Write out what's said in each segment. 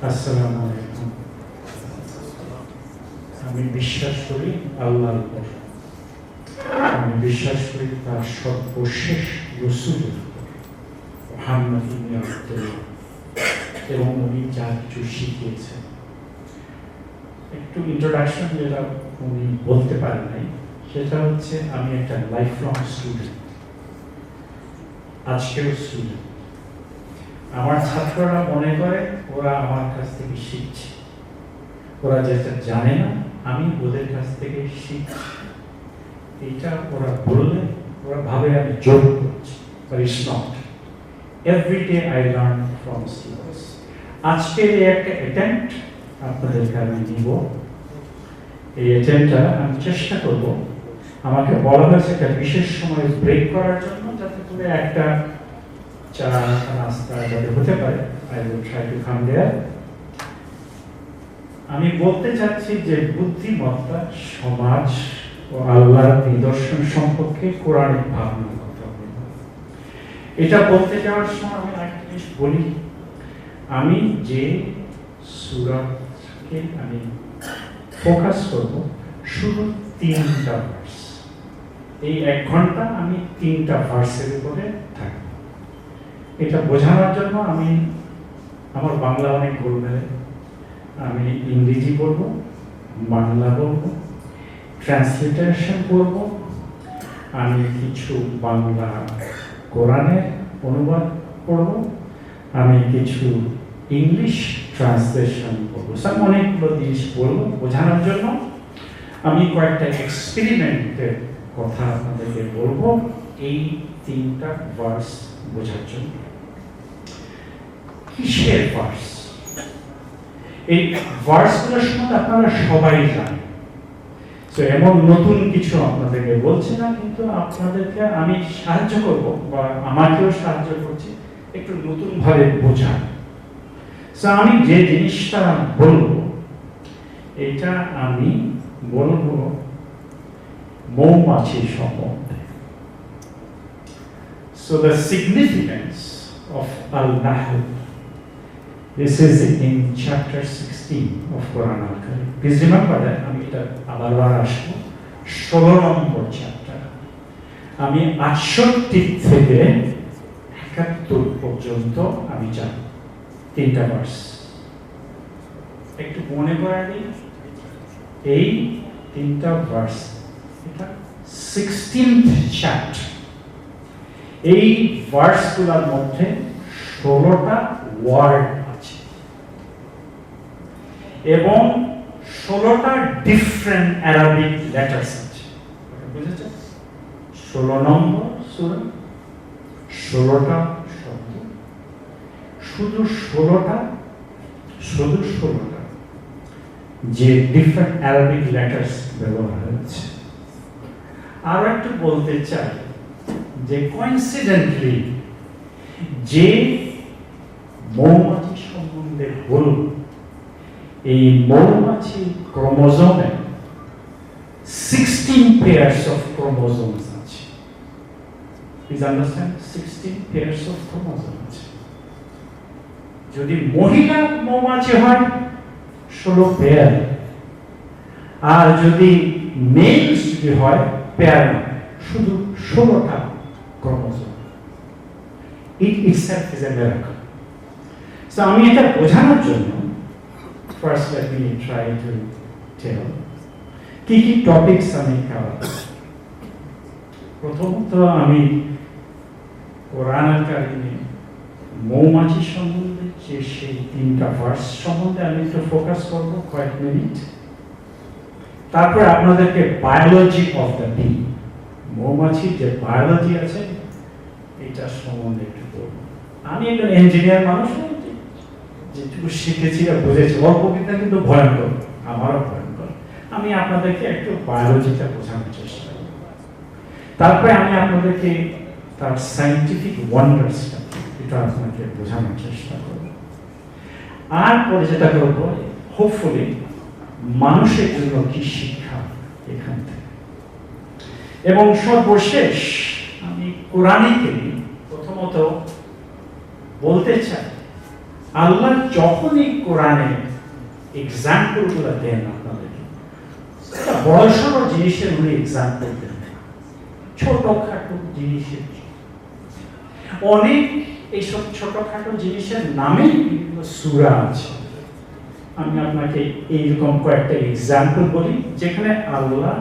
আসসালামু আলাইকুম। আমি বিশ্বাস করি আল্লাহর উপর, আমি বিশ্বাস করি তার সর্বশেষ রাসূলের উপর মুহাম্মদ ইবনে আব্দুল্লাহ, এবং উনি যা কিছু শিখিয়েছেন। একটু ইন্ট্রোডাকশন যেটা উনি বলতে পারেন নাই, সেটা হচ্ছে আমি একটা লাইফ লং স্টুডেন্ট, আজকেও স্টুডেন্ট। আমার ছাত্ররা মনে করে ওরা আমার কাছ থেকে শিখছে, ওরা যেটা জানে না আমি ওদের কাছ থেকে শিখছি। এটা ওরা বললে ওরা ভাবে আমি জোর করছি, but it's not. Every day I learn from students. আজকের এই একটা অ্যাটেম্পট আপনাদেরকে আমি নিব। এই অ্যাটেম্পটটা আমি চেষ্টা করব, আমাকে বলা হয়েছে একটা বিশেষ সময় ব্রেক করার জন্য, যাতে করে একটা চা নাস্তা যাতে হতে পারে। I will try to come there. আমি বলতে চাচ্ছি যে বুদ্ধিমত্তা, সমাজ ও আল্লাহর নিদর্শন সম্পর্কে কোরআনিক ভাবনার কথা বলব। এটা বলতে যাওয়ার সময় আমি একটা জিনিস বলি, আমি যে সূরাকে আমি ফোকাস করব শুধু 3টা ভার্স। এই 1 ঘন্টা আমি 3টা ভার্সের উপরে থাকব। এটা বোঝানোর জন্য আমি আমার বাংলা অনেক গোলমেলে, আমি ইংরেজি পড়ব, বাংলা পড়ব, ট্রান্সলেশন পড়ব, আমি কিছু বাংলা কোরআনের অনুবাদ পড়ব, আমি কিছু ইংলিশ ট্রান্সলেশন পড়ব। সব অনেকগুলো জিনিস পড়ব বোঝানোর জন্য। আমি কয়েকটা এক্সপেরিমেন্টের কথা আপনাদেরকে বলবো এই 3টা ভার্স বোঝার জন্য। কিসের ভার্স? এই ভার্সগুলোর সম্বন্ধে আপনারা সবাই জানেন, তো এমন নতুন কিছু আপনাদেরকে বলছি না, কিন্তু আপনাদেরকে আমি সাহায্য করব, বা আমাকেও সাহায্য করছি একটু নতুন ভাবে বোঝার। তো আমি যে জিনিসটা বলবো, এটা আমি বলবো মৌমাছি সম্বন্ধে। So the significance of Al-Nahl. This is in chapter 16 of Quran Al-Karim. Please remember that আমি এটা আবার আসবো 16 নম্বর চ্যাপ্টার। আমি 68 থেকে 71 পর্যন্ত আমি যাব। 3টা ভার্স একটু মনে করে দিই। এই 3টা ভার্স, এটা 16th চ্যাপ্টার। এই ভার্সগুলোর মধ্যে 16টা ওয়ার্ড আছে এবং 16টা ডিফারেন্ট অ্যারাবিক লেটারস আছে। বুঝেছেন? 16 নম্বর সূরা, 16টা শব্দ, শুধু 16টা যে ডিফারেন্ট অ্যারাবিক লেটারস ব্যবহার হচ্ছে। আর একটু বলতে চাই যে কোইন্সিডেন্টলি যে মৌমাছি সম্বন্ধে বলব, এই মৌমাছি ক্রোমোজোমে 16 pairs of chromosomes আছে। Please understand, 16 pairs of chromosomes আছে। যদি মহিলা মৌমাছি হয় 16 পেয়ার, আর যদি মেল যদি হয় পেয়ার নয়, শুধু 16টা chromosome. It itself is a miracle. So আমি এটা বোঝানোর জন্য first let me try to tell কি টপিকস আমি কভার। প্রথমত আমি কোরআন আল-কারিমে মৌমাছি সম্বন্ধে যে সেই 3টা ভার্স সম্বন্ধে আমি একটু ফোকাস করব কয়েক মিনিট। তারপর আপনাদেরকে বায়োলজি অফ দ্য বি, মৌমাছির যে বায়োলজি আছে এটা সম্বন্ধে একটু বলবো। আমি একজন ইঞ্জিনিয়ার মানুষ, যেটুকু শিখেছি আর বুঝেছি, অল্প বিদ্যা কিন্তু ভয়ঙ্কর, আমারও ভয়ঙ্কর। আমি আপনাদেরকে একটু বায়োলজিটা বোঝানোর চেষ্টা করব। তারপরে আমি আপনাদেরকে তার সায়েন্টিফিক ওয়ান্ডার্সটা এটা আপনাকে বোঝানোর চেষ্টা করব। আর পরে যেটা করবো, হোপফুলি মানুষের জন্য কি শিক্ষা এখান থেকে। এবং সর্বশেষ আমি কোরআনিকে প্রথমত বলতে চাই আল্লাহ যখনই কোরআনে এক্সাম্পল গুলো দেন আপনাদেরকে, বড়সড় জিনিসের উনি এক্সাম্পল দেন, ছোটখাটো জিনিসের অনেক এইসব ছোটখাটো জিনিসের নামে বিভিন্ন সূরা আছে। আমি আপনাকে এইরকম কয়েকটা এক্সাম্পল বলি যেখানে আল্লাহ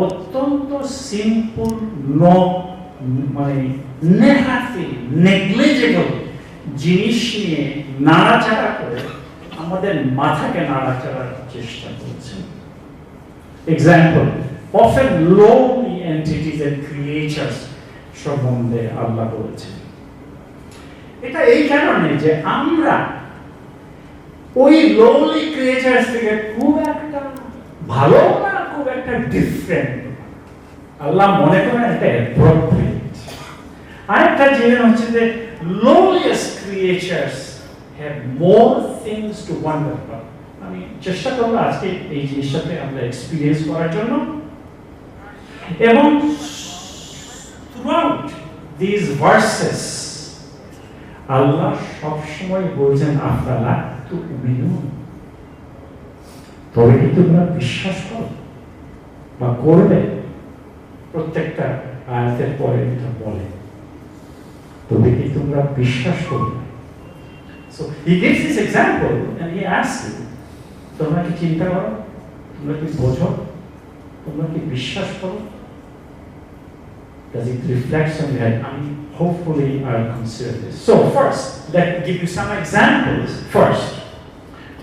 অত্যন্ত সিম্পল মানে নেগলিজেবল জিনিস নিয়ে নাড়াচাড়া করে আমাদের মাথাকে নাড়াচাড়ার চেষ্টা করছেন। Example, often lowly entities and creatures সম্বন্ধে আল্লাহ বলেছেন। এটা এই কারণে যে আমরা ওই lowly creatures থেকে খুব একটা ভালো না, খুব একটা ডিফারেন্ট, আল্লাহ মনে করেন এটা অ্যাপ্রোপ্রিয়েট। আরেকটা জিনিস হচ্ছে যে lowliest creatures have more things to wonder about। আমি চেষ্টা করব আজকে এই জিনিসটাকে আমরা এক্সপেরিয়েন্স করার জন্য, এবং throughout these verses আল্লাহ সবসময় বলছেন আফালা তুমিনুন, তবে কি তোমরা বিশ্বাস করো বা করবে? প্রত্যেকটা আয়াতের পরে এটা বলে তবে কি তোমরা বিশ্বাস করবে। So he gives this example and he asks you, তোমরা কি চিন্তা করো, তোমরা কি বোঝো, তোমরা কি বিশ্বাস করো? Does it reflect on that? I mean, hopefully I'll consider this. So first, let me give you some examples. First,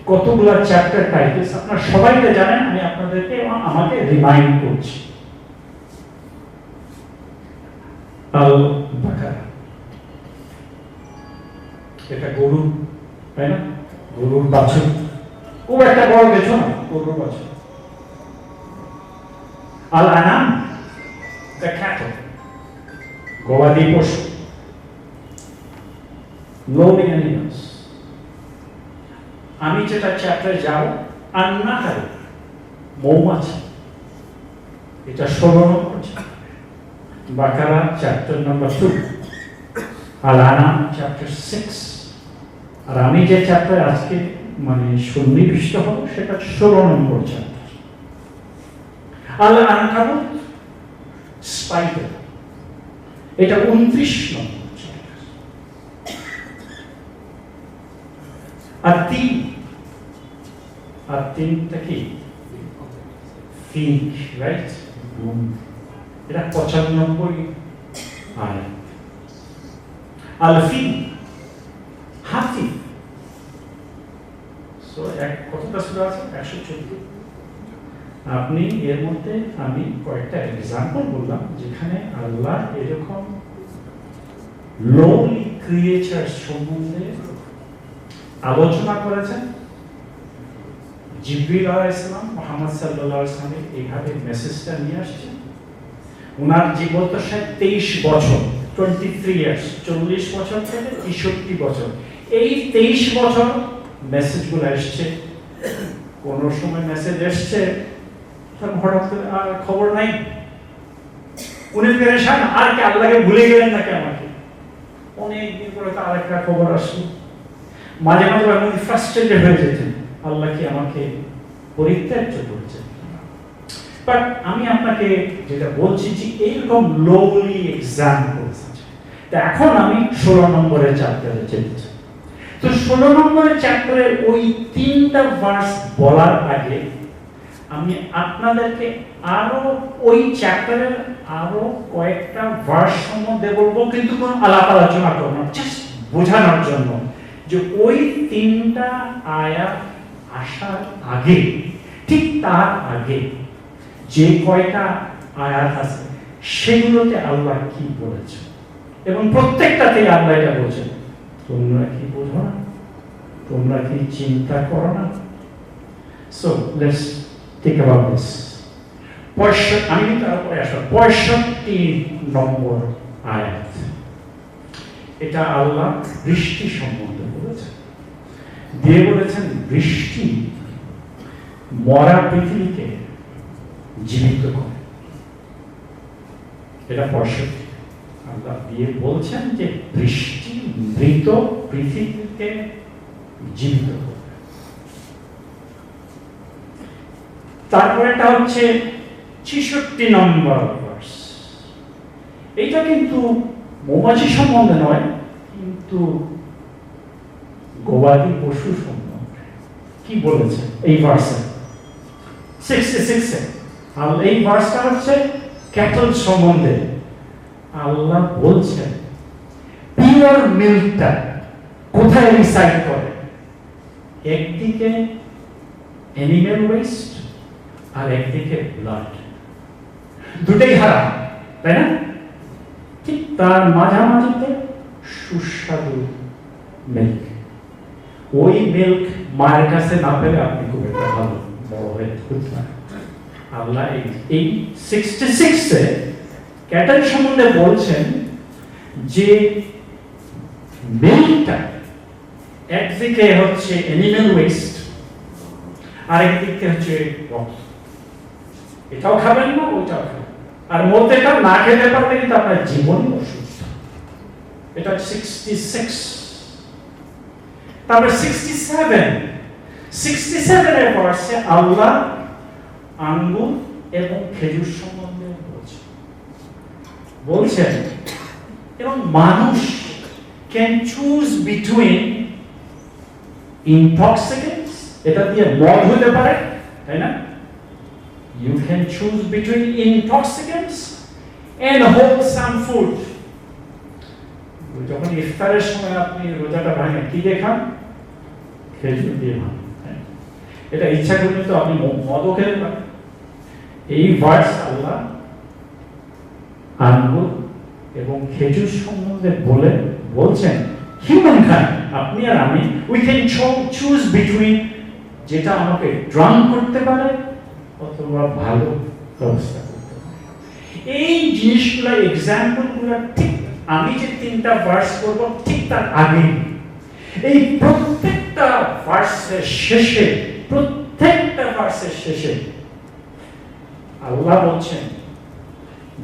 কতগুলো চ্যাপ্টার টাইটেলস আপনারা সবাই তো জানেন, আমি আপনাদেরকে আমাকে রিমাইন্ড করছি। আল বাকারা, এটা গরু, তাই না? গরুর বাছুর, খুব একটা বড় কিছু না, গরুর বাছুর। আল আনাম, দ্য ক্যাটল, গবাদি পশু, লোভিং অ্যানিমালস। আমি যেটা চ্যাপ্টারে যাব, আন্নাহার, মৌমাছি, এটা 16 নম্বর চ্যাপ্টার। বাকারা চ্যাপ্টার নাম্বার 2, আল আনাম চ্যাপ্টার 6। আর আমি যে চ্যাপ্টার আজকে মানে সন্নিবিষ্ট হব সেটা 16 নম্বর চ্যাপ্টার। আল আনকাবুত, স্পাইডার, এটা 29 নম্বর চ্যাপ্টার। আর তিনটা কি? Fig, right? এটা 95 আয়াত। আল ফিগ, হাতি। সো কতটা সূরা আছে? 114। আপনি এর মধ্যে আমি কয়েকটা এক্সাম্পল বললাম যেখানে আল্লাহ এরকম লোভলি ক্রিয়েচার সম্বন্ধে আলোচনা করেছেন। জিবরিল আলাইহিস সালাম মুহাম্মদ সাল্লাল্লাহু আলাইহি ওয়াসাল্লাম এইভাবে মেসেজটা নিয়ে আসছেন। ওনার জীবদ্দশায় 23 বছর, 23 ইয়ার্স, 40 বছর থেকে 63 বছর, এই 23 বছর মেসেজগুলো আসছে। কোন সময় মেসেজ আসছে হঠাৎ করে আর খবর নাই, উনি পেরেশান, আর কি আল্লাহকে ভুলে গেলেন নাকি আমাকে? অনেকদিন পরে তো আরেকটা খবর আসলো। মাঝে মাঝে এমন ফ্রাস্ট্রেটেড হয়ে যেতেন, আল্লাহ কি আমাকে পরিত্যাজ্য করেছেন? বাট আমি আপনাকে যেটা বলছি যে এইরকম লোভলি এক্সাম্পলস আছে। তো এখন আমি 16 নম্বরের চ্যাপ্টারে চলেছি। তো 16 নম্বরের চ্যাপ্টারের ওই 3টা ভার্স বলার আগে আমি আপনাদেরকে আরো ওই চ্যাপ্টারের আরো কয়েকটা ভার্স সম্বন্ধে বলবো, কিন্তু কোনো আলাপ আলোচনা করব না, জাস্ট বোঝানোর জন্য যে ওই 3টা আয়াত আসার আগে, ঠিক তার আগে যে কয়টা আয়াত আছে সেগুলোতে আল্লাহ কি বলেছে, এবং প্রত্যেকটাতে আল্লাহ এটা বলছেন, তোমরা কি বোঝো না, তোমরা কি চিন্তা করো না। So let's think about this. আমি কিন্তু তারপরে আসব 65 নম্বর আয়াত। এটা আল্লাহ বৃষ্টি সম্বন্ধে বলেছেন, দিয়ে বলেছেন বৃষ্টি মরা পৃথিবীকে জীবিত করে। এটা 65। আল্লাহ দিয়ে বলছেন যে বৃষ্টি মৃত পৃথিবীকে জীবিত করবে। তারপরেটা হচ্ছে ৬৬ নম্বর ভার্স। এইটা কিন্তু মৌমাছি সম্বন্ধে নয়, কিন্তু গবাদি পশু সম্বন্ধে। কি বলেছে এই ভার্সে? 66-এ। আর এই ভার্সটা হচ্ছে ক্যাটল সম্বন্ধে। আল্লাহ বলছেন পিওর মিল্কটা কোথায় রিসাইড করে? একদিকে অ্যানিম্যাল ওয়েস্ট আর একদিকে ব্লাড, দুটোই হারাম, তাই না? ঠিক তার মাঝামাঝিতে সুস্বাদু মিল্ক। ওই মিল্ক মায়ের কাছে না পেলে আপনি খুব একটা ভালো বড় হয়ে উঠতে। আল্লাহ এই 66-এ ক্যাটল সম্বন্ধে বলছেন যে মিল্কটা একদিকে হচ্ছে অ্যানিম্যাল ওয়েস্ট আর একদিকে হচ্ছে রক্ত। এটাও খাবেন না, ওইটাও খাবেন। আর মধ্যেটা না খেতে পারলে কিন্তু আপনার জীবনই অসুস্থ। এটা 66। তারপরে 67-এর ভার্সে আল্লাহ আঙ্গুর এবং খেজুর সম্বন্ধে বলছেন এবং মানুষ ক্যান চুজ বিটুইন ইনটক্সিকেন্টস, এটা দিয়ে মদ হতে পারে, তাই না? You can choose between intoxicants and wholesome food. যখন ইফতারের সময় আপনি রোজাটা ভাঙেন, কি দিয়ে খান? খেজুর দিয়ে ভাঙেন। এটা ইচ্ছা করলে তো আপনি মদও খেতে পারেন। এই ভার্স আল্লাহ আঙ্গুর এবং খেজুর সম্বন্ধে বলছেন হিউম্যান কাইন্ড, আপনি আর আমি, উই ক্যান চুজ বিটুইন যেটা আমাকে ড্রাং করতে পারে অথবা ভালো ব্যবস্থা করতে পারে। এই জিনিসগুলো, এক্সাম্পলগুলো ঠিক আমি যে 3টা ভার্স করব ঠিক তার আগে এই প্রত্যেকটা ভার্সের শেষে আল্লাহ বলছেন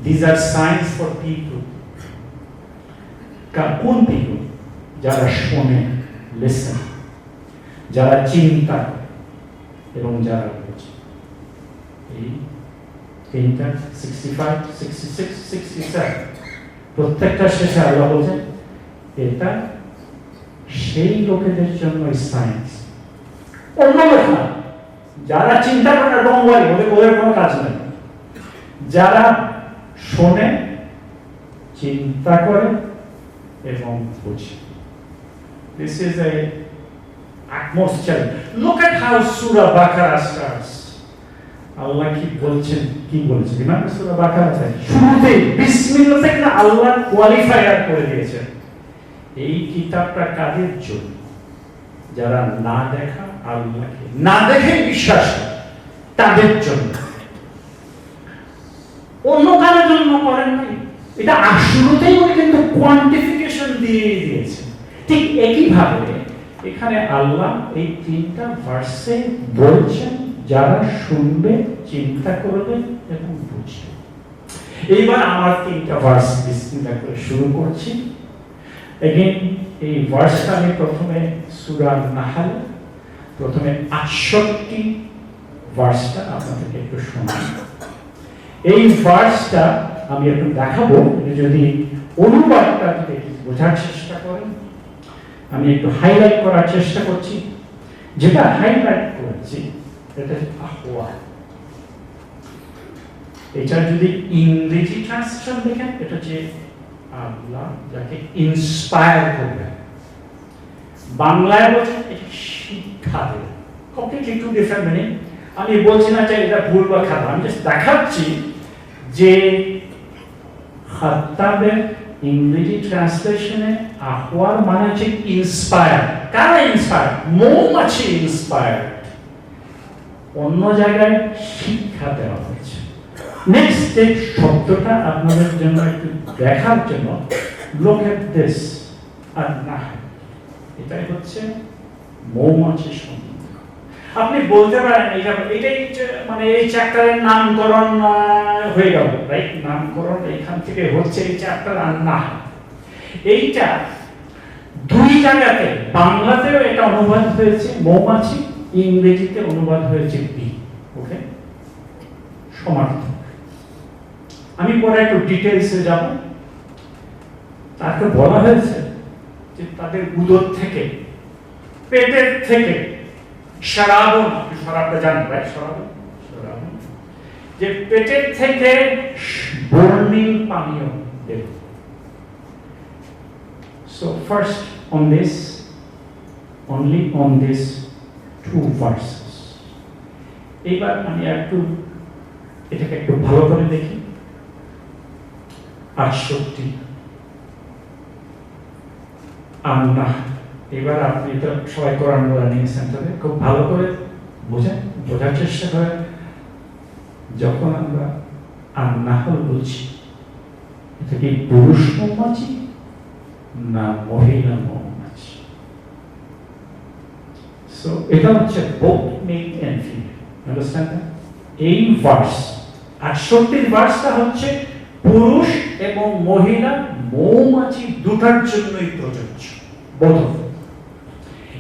these are signs for people. কোন people? যারা শোনে, listen, যারা চিন্তা এবং যারা বোঝে। এই 3টা 65, 66, 67 প্রত্যেকটা শেষে আল্লাহ বলছেন এটা সেই লোকেদের জন্য সায়েন্স। অন্য লোক না, যারা চিন্তা করে না, ওদের কোনো কাজ নেই। যারা শোনে, চিন্তা করে এবং বোঝে। This is a utmost challenge. Look at how Surah Baqarah starts. আল্লাহ কি বলছেন? Remember Surah Baqarah শুরুতে বিসমিল্লাহ থেকে না আল্লাহ কোয়ালিফায়ার করে দিয়েছেন। এই কিতাবটা কাদের জন্য? যারা না দেখা আল্লাহকে না দেখে বিশ্বাস করে তাদের জন্য, অন্য কারোর জন্য করেন নাই। এটা শুরুতেই উনি কিন্তু কোয়ান্টিফিকেশন দিয়ে দিয়েছেন। ঠিক একইভাবে এখানে আল্লাহ এই 3টা ভার্সে বলছেন যারা শুনবে, চিন্তা করবে এবং বুঝবে। এইবার আমার 3টা ভার্স বিসমিল্লাহ করে শুরু করছি। এগেইন এই ভার্সটা আমি প্রথমে সূরা নাহল প্রথমে 68 ভার্সটা আপনাদেরকে একটু শোনাই। এই ভার্সটা আমি একটু দেখাবো, যদি অনুবাদটা যদি বোঝার চেষ্টা করেন। আমি একটু হাইলাইট করার চেষ্টা করছি। যেটা হাইলাইট করেছি এটা আহওয়াল। এটা যদি ইংরেজি ট্রান্সলেশন দেখেন, এটা যে আল্লাহ যাকে ইন্সপায়ার করবে, বাংলায় বলছে এটা শিক্ষা দেবে। Completely two different meaning. আমি বলছি না যে এটা ভুল বা খারাপ, আমি জাস্ট দেখাচ্ছি যে খাত্তাবের ইংরেজি ট্রান্সলেশনে আহওয়াল মানে হচ্ছে ইন্সপায়ার। কারা ইন্সপায়ার? মৌমাছি ইন্সপায়ার। অন্য জায়গায় শিক্ষা দেওয়া হয়েছে। নেক্সট যে শব্দটা আপনাদের জন্য একটু দেখার জন্য, look at this, আর না, এটাই হচ্ছে মৌমাছি সম্বন্ধে। আপনি বলতে পারেন এটাই মানে এই চ্যাপ্টারের নামকরণ হয়ে গেল, রাইট? নামকরণ এখান থেকে হচ্ছে এই চ্যাপ্টার আর না। এইটা দুই জায়গাতে, বাংলাতেও এটা অনুবাদ হয়েছে মৌমাছি, ইংরেজিতে অনুবাদ হয়েছে বি। ওকে, সমার্থক। আমি পরে একটু ডিটেলসে যাব। তাকে বলা হয়েছে যে তাদের উদর থেকে, পেটের থেকে শরাবন, আপনি শরাবটা জানেন, রাইট? শরাবন, যে পেটের থেকে বর্ণিল পানীয় বের। So first on this, only on this two verses. এবার আমি এটাকে একটু ভালো করে দেখি। 68 আন্না। এবার আপনি তো সবাই কোরআন লার্নিং সেন্টারে খুব ভালো করে বোঝার চেষ্টা করেন। যখন আমরা আন্নাহল বলছি, এটা কি পুরুষ মৌমাছি না মহিলা মৌমাছি? সো এটা হচ্ছে both male and female. Understand that? এই ভার্স 68 ভার্সটা হচ্ছে পুরুষ এবং মহিলা মৌমাছি দুটার জন্যই প্রযোজ্য। both of them.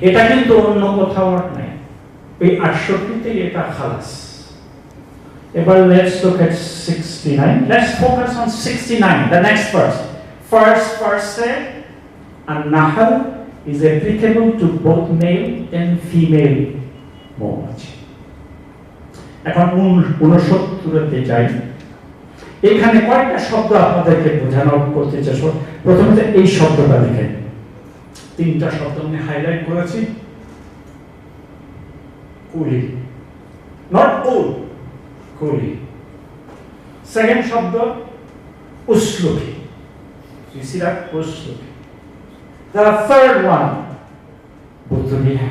এটা কিন্তু অন্য কোথাও আর নাই, এই 68 এটা খালাস। এবার let's look at 69. Let's focus on 69, the next verse. First verse said, "An-nahl is applicable to both male and female মৌমাছি।" এখন 69-তে যাই। এখানে কয়েকটা শব্দ আপনাদেরকে বোঝানো করতে চাই। প্রথমে এই শব্দটা দেখেন, তিনটা শব্দ আমি হাইলাইট করেছি। কুলি, নট উল, কুলি। সেকেন্ড শব্দ উসলুকি, you see that? উসলুকি। The third one, বুতুনিয়া।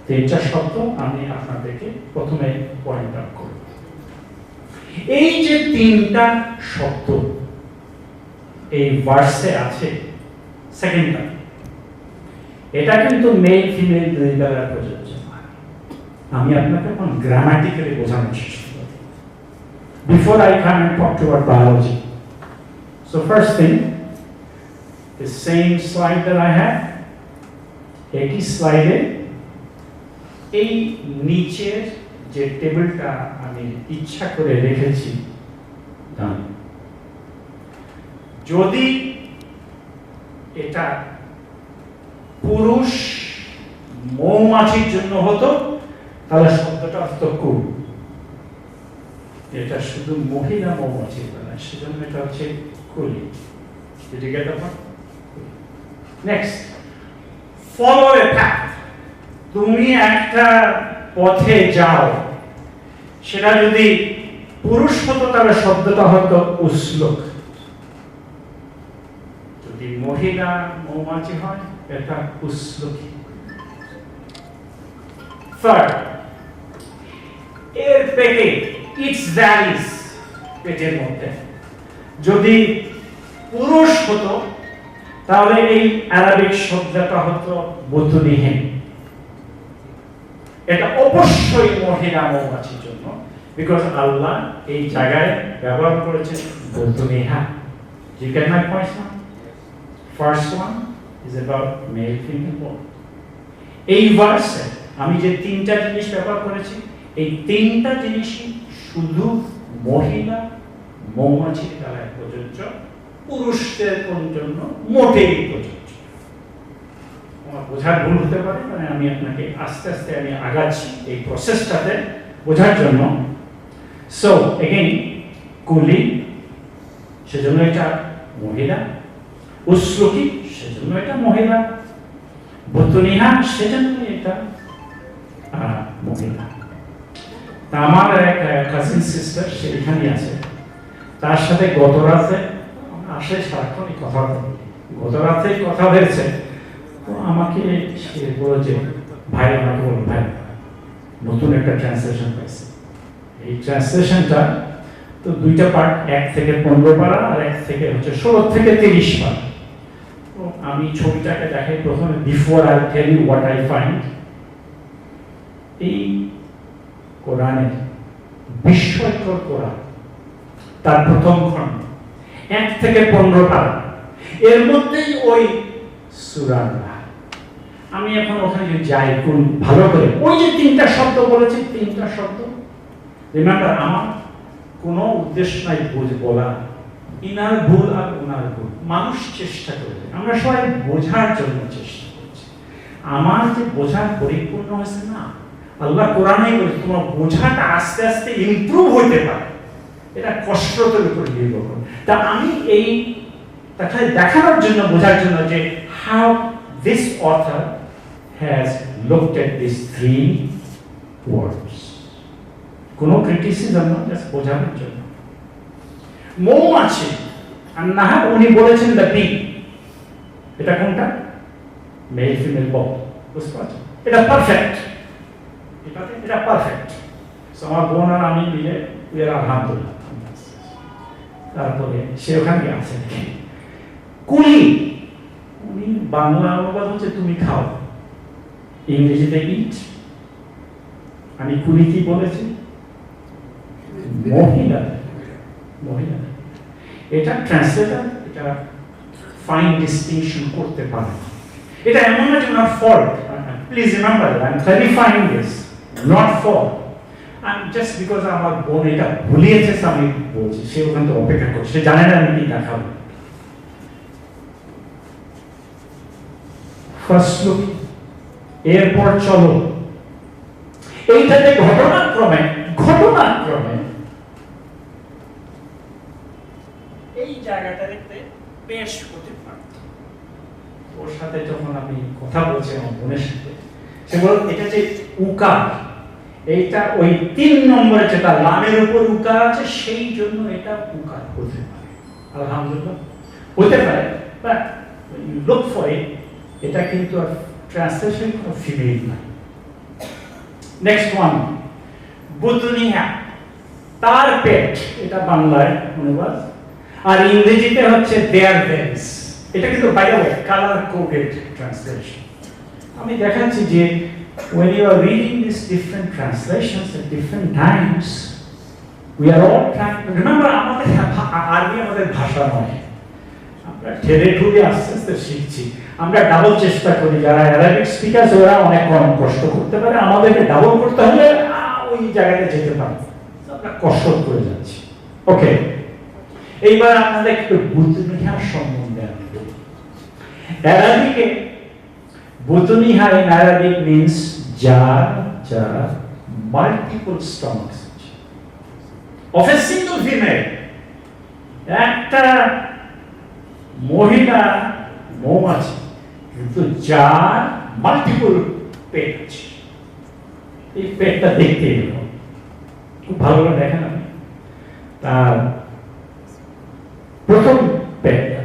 তিনটা শব্দ আমি আপনাদেরকে প্রথমে পয়েন্ট আউট করব। এই যে তিনটা শব্দ এই ভার্সে আছে, সেকেন্ডটা, এটা কিন্তু মেল ফিমেল দুই দ্বারা প্রযোজ্য। আমি আপনাকে এখন গ্রামাটিক্যালি বোঝানোর চেষ্টা করি before I come and talk about biology. So first thing, the same slide that I have, একই স্লাইডে এই নিচের যে টেবিলটা আমি ইচ্ছা করে রেখেছি, যদি এটা পুরুষ মৌমাছির জন্য হতো তাহলে শব্দটা হতো কুল। এটা শুধু মহিলা মৌমাছির বেলা, সেজন্য এটা হচ্ছে কুলি। Did you get that one? Next, follow a path. তুমি একটা পথে যাও, সেটা যদি পুরুষ হতো তাহলে শব্দটা হতো উসলুক। যদি মহিলা মৌমাছি হয় এটা উসলুকি। Third, এর পেটে, ইটস ভ্যালিস, পেটের মধ্যে যদি পুরুষ হতো তাহলে এই আরবিক শব্দটা হতো বুতুনিহিন। এটা অবশ্যই মহিলা মৌমাছির জন্য, বিকজ আল্লাহ এই জায়গায় ব্যবহার করেছেন বুতুনিহা। You get my point now? First one is about male female both. এই ভার্সে আমি যে তিনটা জিনিস ব্যবহার করেছি, এই তিনটা জিনিসই শুধু মহিলা মৌমাছির দ্বারা প্রযোজ্য, পুরুষদের জন্য মোটেই প্রযোজ্য। আমার বোঝার ভুল হতে পারে, মানে আমি আপনাকে আস্তে আস্তে আমি আগাচ্ছি এই প্রসেসটাতে বোঝার জন্য। সো এগেইন, কুলি, সেজন্য এটা মহিলা। উসলুকি, সেজন্য এটা মহিলা। বুতুনিহা, সেজন্য এটা মহিলা। তা আমার এক কাজিন সিস্টার, সে এখানে আছে, তার সাথে গত রাতে আসে, সারাক্ষণই কথা বলি, গত রাতে কথা হয়েছে। তো আমাকে সে বলল যে ভাই, আমাকে বলল ভাই নতুন একটা ট্রান্সলেশন পাইছে। এই ট্রান্সলেশনটা তো দুইটা পার্ট, 1 থেকে 15 পারা আর 1 থেকে হচ্ছে 16 থেকে 30 পারা। তো আমি ছবিটাকে দেখাই প্রথমে, before I tell you what I find. এই কোরআনের বিস্ময়কর কোরআন, তার প্রথম খণ্ড 1 থেকে 15 পারা, এর মধ্যেই ওই সূরা। আমি এখন ওখানে যদি যাই কোন ভালো করে, ওই যে 3টা শব্দ বলেছি, 3টা শব্দ রিমেম্বার, আমার কোনো উদ্দেশ্য নাই বলা, ইনার ভুল আর ওনার ভুল, মানুষ চেষ্টা করে, আমরা সবাই বোঝার জন্য চেষ্টা করছি। আমার যে বোঝার পরিপূর্ণ হয়েছে না, আল্লাহ কোরআনে বলে তোমার বোঝাটা আস্তে আস্তে ইমপ্রুভ হইতে পারে, এটা কষ্টতের উপর নির্ভর করে। তা আমি এই তাকে দেখানোর জন্য, বোঝার জন্য যে how this author has looked at these 3 words, কোনো ক্রিটিসিজম না, জাস্ট বোঝানোর জন্য। মৌমাছি আর না, উনি বলেছেন দ্য বি, এটা কোনটা? মেল ফিমেল বল, বুঝতে পারছেন? এটা পারফেক্ট, এটা পারফেক্ট। আমার বোন আর আমি মিলে আলহামদুলিল্লাহ। তারপরে সে ওখানে আছে কুলি, উনি বাংলা অনুবাদ হচ্ছে তুমি খাও, ইংরেজিতে ইট। আমি কুলি কি বলেছি? মহিলা, মহিলা। এটা ট্রান্সলেটর এটা ফাইন ডিস্টিংশন করতে পারে। এটা এমন না যে not fault, please remember I am clarifying this, not fault. আমি জাস্ট বিকজ আমার বোন এটা ভুলিয়েছে আমি বলছি, সে ওখান থেকে অপেক্ষা করছে, সে জানে না আমি কি দেখাবো। ফার্স্ট লুক, এরপর চলো। এইটাতে ঘটনাক্রমে এই জায়গাটা দেখতে বেশ হতে পারত। ওর সাথে যখন আমি কথা বলছি আমার বোনের সাথে, সে বল এটা যে উকার, এইটা ওই 3 নম্বরে যেটা লামের উপর উকার আছে, সেই জন্য এটা উকার হতে পারে। আলহামদুলিল্লাহ হতে পারে, but you look for it, এটা কিন্তু ট্রান্সলেশন অফ ফিমেল না। নেক্সট ওয়ান, বুতুনিহা, তার পেট, এটা বাংলায় অনুবাদ, আর ইংরেজিতে হচ্ছে দেয়ার বেলস। এটা কিন্তু by the way colour coded translation. আমি দেখাচ্ছি যে when you are reading these different translations at different times, we are all trying, remember আমাদের আরবি আমাদের ভাষা নয়, আমরা ঠেলে ঠুলে আস্তে আস্তে শিখছি। আমরা ডাবল চেষ্টা করি, যারা অ্যারাবিক স্পিকার ওরা অনেক কম কষ্ট করতে পারে, আমাদেরকে ডাবল করতে হলে ওই জায়গাতে যেতে পারে, আমরা কষ্ট করে যাচ্ছি। ওকে, এইবার আপনাদের একটু বুতুনিহা সম্বন্ধে আমি বলি। অ্যারাবিকে বুতুনিহা in Arabic means jar multiple stomachs of a single female. একটা মহিলা মৌমাছি কিন্তু যার মাল্টিপল পেট আছে। এই পেটটা দেখতে এরকম খুব ভালো করে দেখেন আপনি। তার প্রথম পেটটা,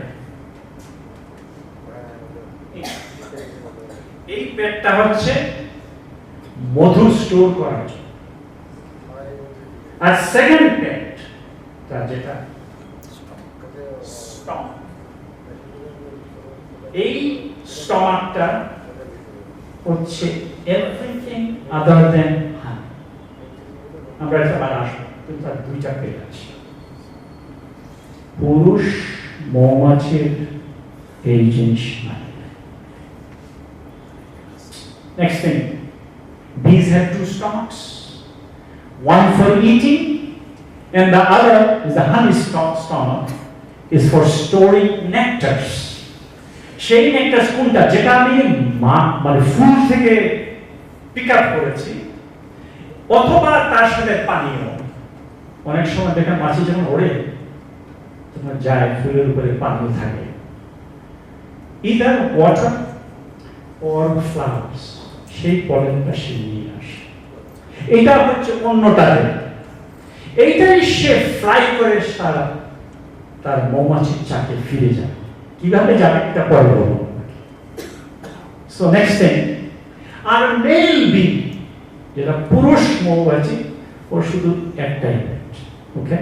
এই পেটটা হচ্ছে মধু স্টোর করার জন্য, আর সেকেন্ড পেট তার যেটা স্টমাক, এই স্টমাকটা হচ্ছে এভরিথিং আদার দেন হানি। আমরা এটা আবার আসবো, কিন্তু তার 2টা পেট আছে। পুরুষ মৌমাছির এই জিনিস নাই। Next thing, bees have 2 stomachs, one for eating and the other is the honey stomach, is for storing nectars. সেই নেকটাস কোনটা, যেটা আমি মানে ফুল থেকে পিক আপ করেছি, অথবা তার সাথে পানীয়। অনেক সময় দেখেন মাছি যখন ওড়ে তখন যায় ফুলের উপরে পানীয় থাকে, ইদার ওয়াটার অর ফ্লাওয়ার্স, সেই পলেনটা সে নিয়ে আসে। এটা হচ্ছে অন্যটাতে, এইটাই সে ফ্লাই করে সারা তার মৌমাছির চাকে ফিরে যায়। কিভাবে যাবে এটা পরে বলবো। সো নেক্সট থিং, আর মেল বি যেটা পুরুষ মৌমাছি, ওর শুধু একটাই পেট। ওকে,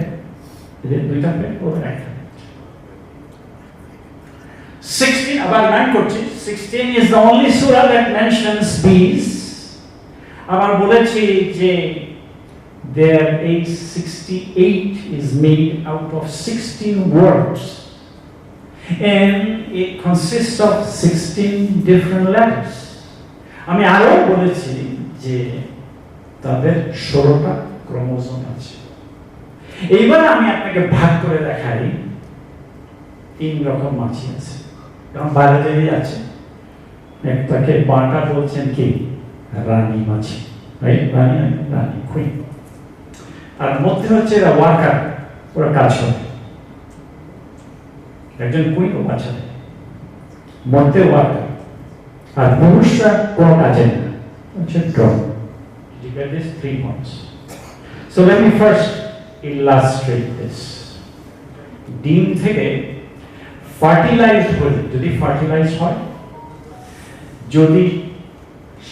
এদের 2টা পেট, ওর একটা পেট। 16 আবার 9 করছি। 16 is the only surah that mentions bees, আবার বলেছি যে their age 68 is made out of 16 words and it consists of 16 different letters. আমি আরো বলেছি যে তাদের 16টা ক্রোমোজোম আছে। এইবার আমি আপনাকে ভাগ করে দেখাই 3 রকম মাছি আছে, কারণ বায়োলজি আছে। একটাকে বাটা বলছেন কি রানী মাছি, রাইট? রানী কুইন। আর মধ্যে হচ্ছে এরা ওয়ার্কার, ওরা কাজ করে, একজন কুইন ও বাচ্চা দেয়, মধ্যে ওয়ার্কার। আর পুরুষরা কোনো কাজে না, হচ্ছে drone. You get these 3 points. So let me first illustrate this. ডিম থেকে ফার্টিলাইজড হলে, যদি ফার্টিলাইজ হয়, যদি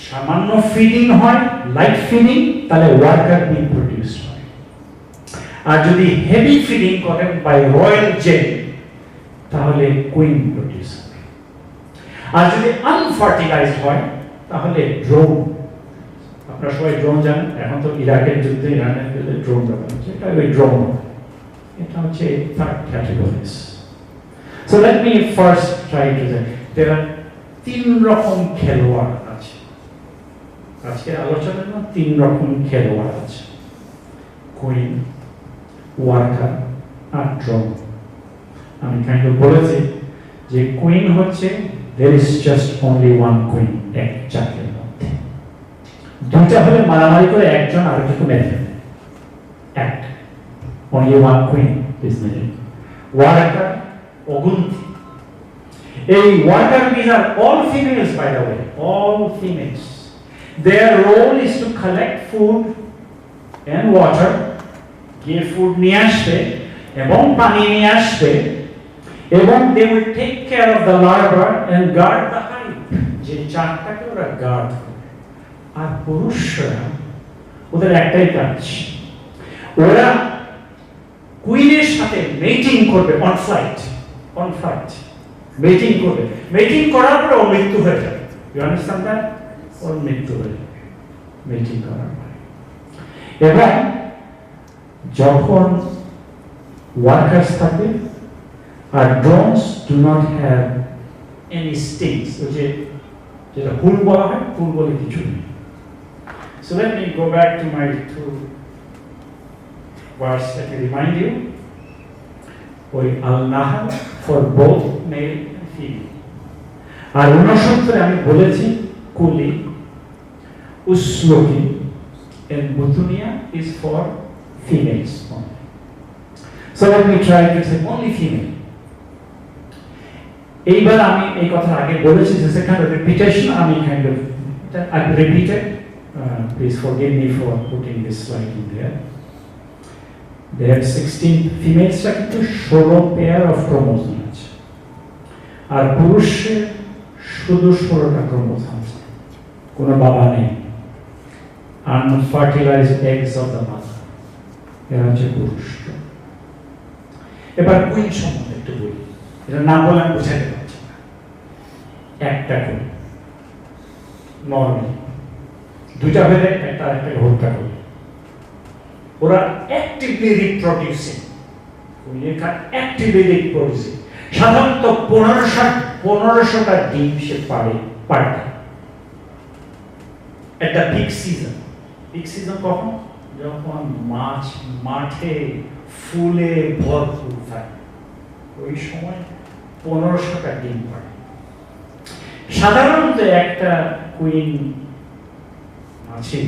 সামান্য ফিডিং হয়, লাইট ফিডিং, তাহলে ওয়ার্কার বি প্রডিউস হয়। আর যদি হেভি ফিডিং করেন বাই রয়্যাল জেল, তাহলে কুইন প্রডিউস হবে। আর যদি আনফার্টিলাইজড হয়, তাহলে ড্রোন। আপনারা সবাই ড্রোন জানেন, এখন তো ইরাকের যুদ্ধে ইরানের যুদ্ধে ড্রোন ব্যবহার হচ্ছে, এটা ওই ড্রোন। এটা হচ্ছে third categories. So let me first try to say there are 3 রকম খেলোয়াড় আছে। আজকে আলোচনার না 3 রকম খেলোয়াড় আছে, কুইন, ওয়ার্কার আর ড্রোন। আমি কাইন্ড অফ বলেছি যে কুইন হচ্ছে there is just only one queen, এক চাকের মধ্যে। দুইটা হলে মারামারি করে একজন আরেকজনকে মেরে ফেলে, এক only one queen is needed. Worker অগুন্তি। এই worker bees are all females, by the way, all females. Their role is to collect food and water, গিয়ে ফুড নিয়ে আসবে এবং পানি নিয়ে আসবে, এবং they will take care of the larva and guard the hive, যে চাকটাকে ওরা গার্ড করে। আর পুরুষরা, ওদের একটাই কাজ, ওরা কুইনের সাথে মেটিং করবে, অন ফ্লাইট মেটিং করবে। মেটিং করার পরে ওর মৃত্যু হয়ে যাবে। You understand that? ওর মৃত্যু হয়ে যাবে মেটিং করার পরে। এবং যখন ওয়ার্কার্স থাকে, আর drones do not have any stings, যেটা হুল বলা হয়, হুল বলে কিছু নেই। So let me go back to my 2 verse, let me remind you. ওই আল-নাহাল for both male and female. আর 69 আমি বলেছি কুলি, উসলুকি and বুতুনিয়া is for females only. So let me try to say only female. এইবার আমি এই কথা আগে বলেছি, যে kind of repetition, আমি kind of I've repeated. Please forgive me for putting this slide in there. They have 16 females, কিন্তু 16 pair of chromosomes আছে। আর পুরুষের শুধু 16টা ক্রোমোজোম আছে, কোনো বাবা নেই। Unfertilized eggs of the mother, এরা হচ্ছে পুরুষ। এবার কুইন সম্বন্ধে একটু বলি, এটা না বলে আমি বোঝাতে পারছি না। একটা কুইন নর্মালি, 2টা হলে একটা হত্যা করে। ওরা অ্যাক্টিভলি রিপ্রোডিউসিং, অ্যাক্টিভলি রিপ্রোডিউসিং। সাধারণত 1500টা ডিম সে পারে পারে। একটা পিক সিজন কখন? যখন মাছ মাঠে ফুলে ভরপুর থাকে, ওই সময় 1500টা ডিম পারে। সাধারণত একটা কুইন মাছি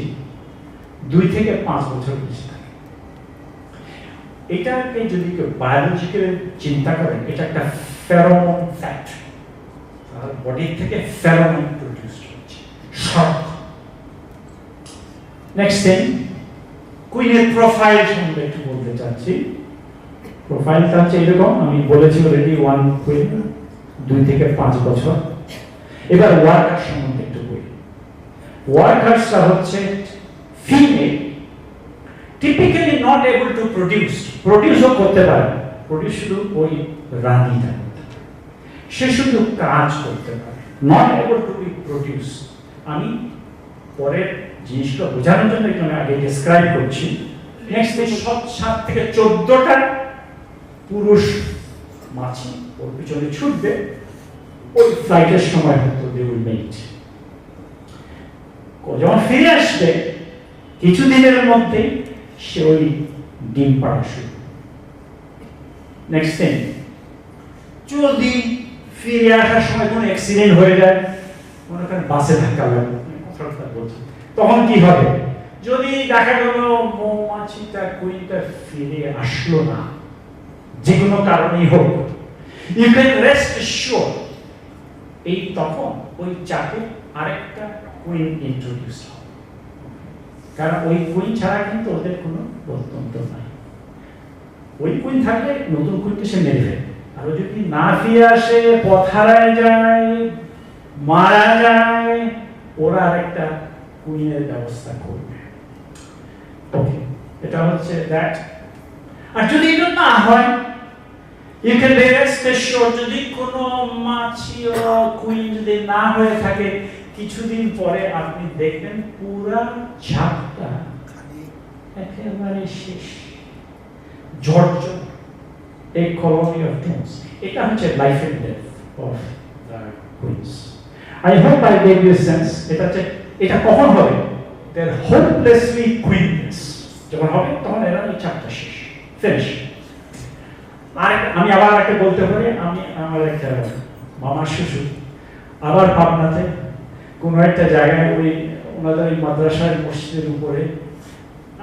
2 থেকে 5 বছর বেঁচে থাকে। এটাকে যদি কেউ বায়োলজিক্যালি চিন্তা করেন, এটা একটা ফেরোমন ফ্যাক্ট, আর বডি থেকে ফেরোমন প্রডিউস হচ্ছে, শক। নেক্সট থিং, কুইনের প্রোফাইল সম্বন্ধে একটু বলতে চাচ্ছি। প্রোফাইলটা হচ্ছে এরকম, আমি বলেছি অলরেডি 1 কুইন 2 থেকে 5 বছর। এবার ওয়ার্কার সম্বন্ধে একটু বলি। ওয়ার্কার্সরা হচ্ছে female, typically not able to প্রডিউসও করতে পারে, প্রডিউস শুধু ওই রানীটা করতে পারে, সে শুধু কাজ করতে পারে, not able two be produce. আমি পরের জিনিসগুলো বোঝানোর জন্য একটু আমি আগে ডিসক্রাইব করছি। নেক্সট 7 থেকে 14টা পুরুষ মাছি ওর পিছনে ছুটবে, ওই ফ্লাইটের সময় হয়তো দে উইল মেট। যখন ফিরে আসবে কিছুদিনের মধ্যে সে ওই ডিম পাড়া শুরু। নেক্সট থিং, যদি ফিরে আসার সময় কোনো অ্যাক্সিডেন্ট হয়ে যায়, মনে করেন বাসে ধাক্কা লাগে, তখন কি হবে? যদি দেখা গেল মৌমাছিটা কুইনটা ফিরে আসলো না, যে কোনো কারণেই হোক, ইউ ক্যান রেস্ট শিওর এই তখন ওই চাকে আরেকটা কুইন ইন্ট্রোডিউস হবে, কারণ ওই কুইন ছাড়া কিন্তু ওদের কোনো গত্যন্তর নাই। ওই কুইন থাকলে নতুন কুইনকে সে মেরে ফেলে, আর যদি না ফিরে আসে, পথ হারায় যায়, মারা যায়, ওরা আরেকটা কুইনের ব্যবস্থা করবে। ওকে, এটা হচ্ছে দ্যাট। আর যদি এটা না হয়, ইউ ক্যান রেস্ট অ্যাশিওরড, যদি কোনো মাছি ও কুইন যদি না হয়ে থাকে, কিছুদিন পরে আপনি দেখবেন পুরা ঝাপটা একেবারে শেষ, ঝড়ঝড়, এই কলোনি অফ ড্রিমস। এটা হচ্ছে life and death of the queens. I hope I gave you sense. এটা কখন হবে? দেয়ার হোপলেসলি কুইননেস যখন হবে, তখন এরা এই চ্যাপ্টার শেষ, ফিনিশ। আর আমি আবার একটা বলতে পারি, আমি আমার একটা মামার শ্বশুর আবার পাবনাতে কোনো একটা জায়গায় ওই ওনাদের ওই মাদ্রাসার মসজিদের উপরে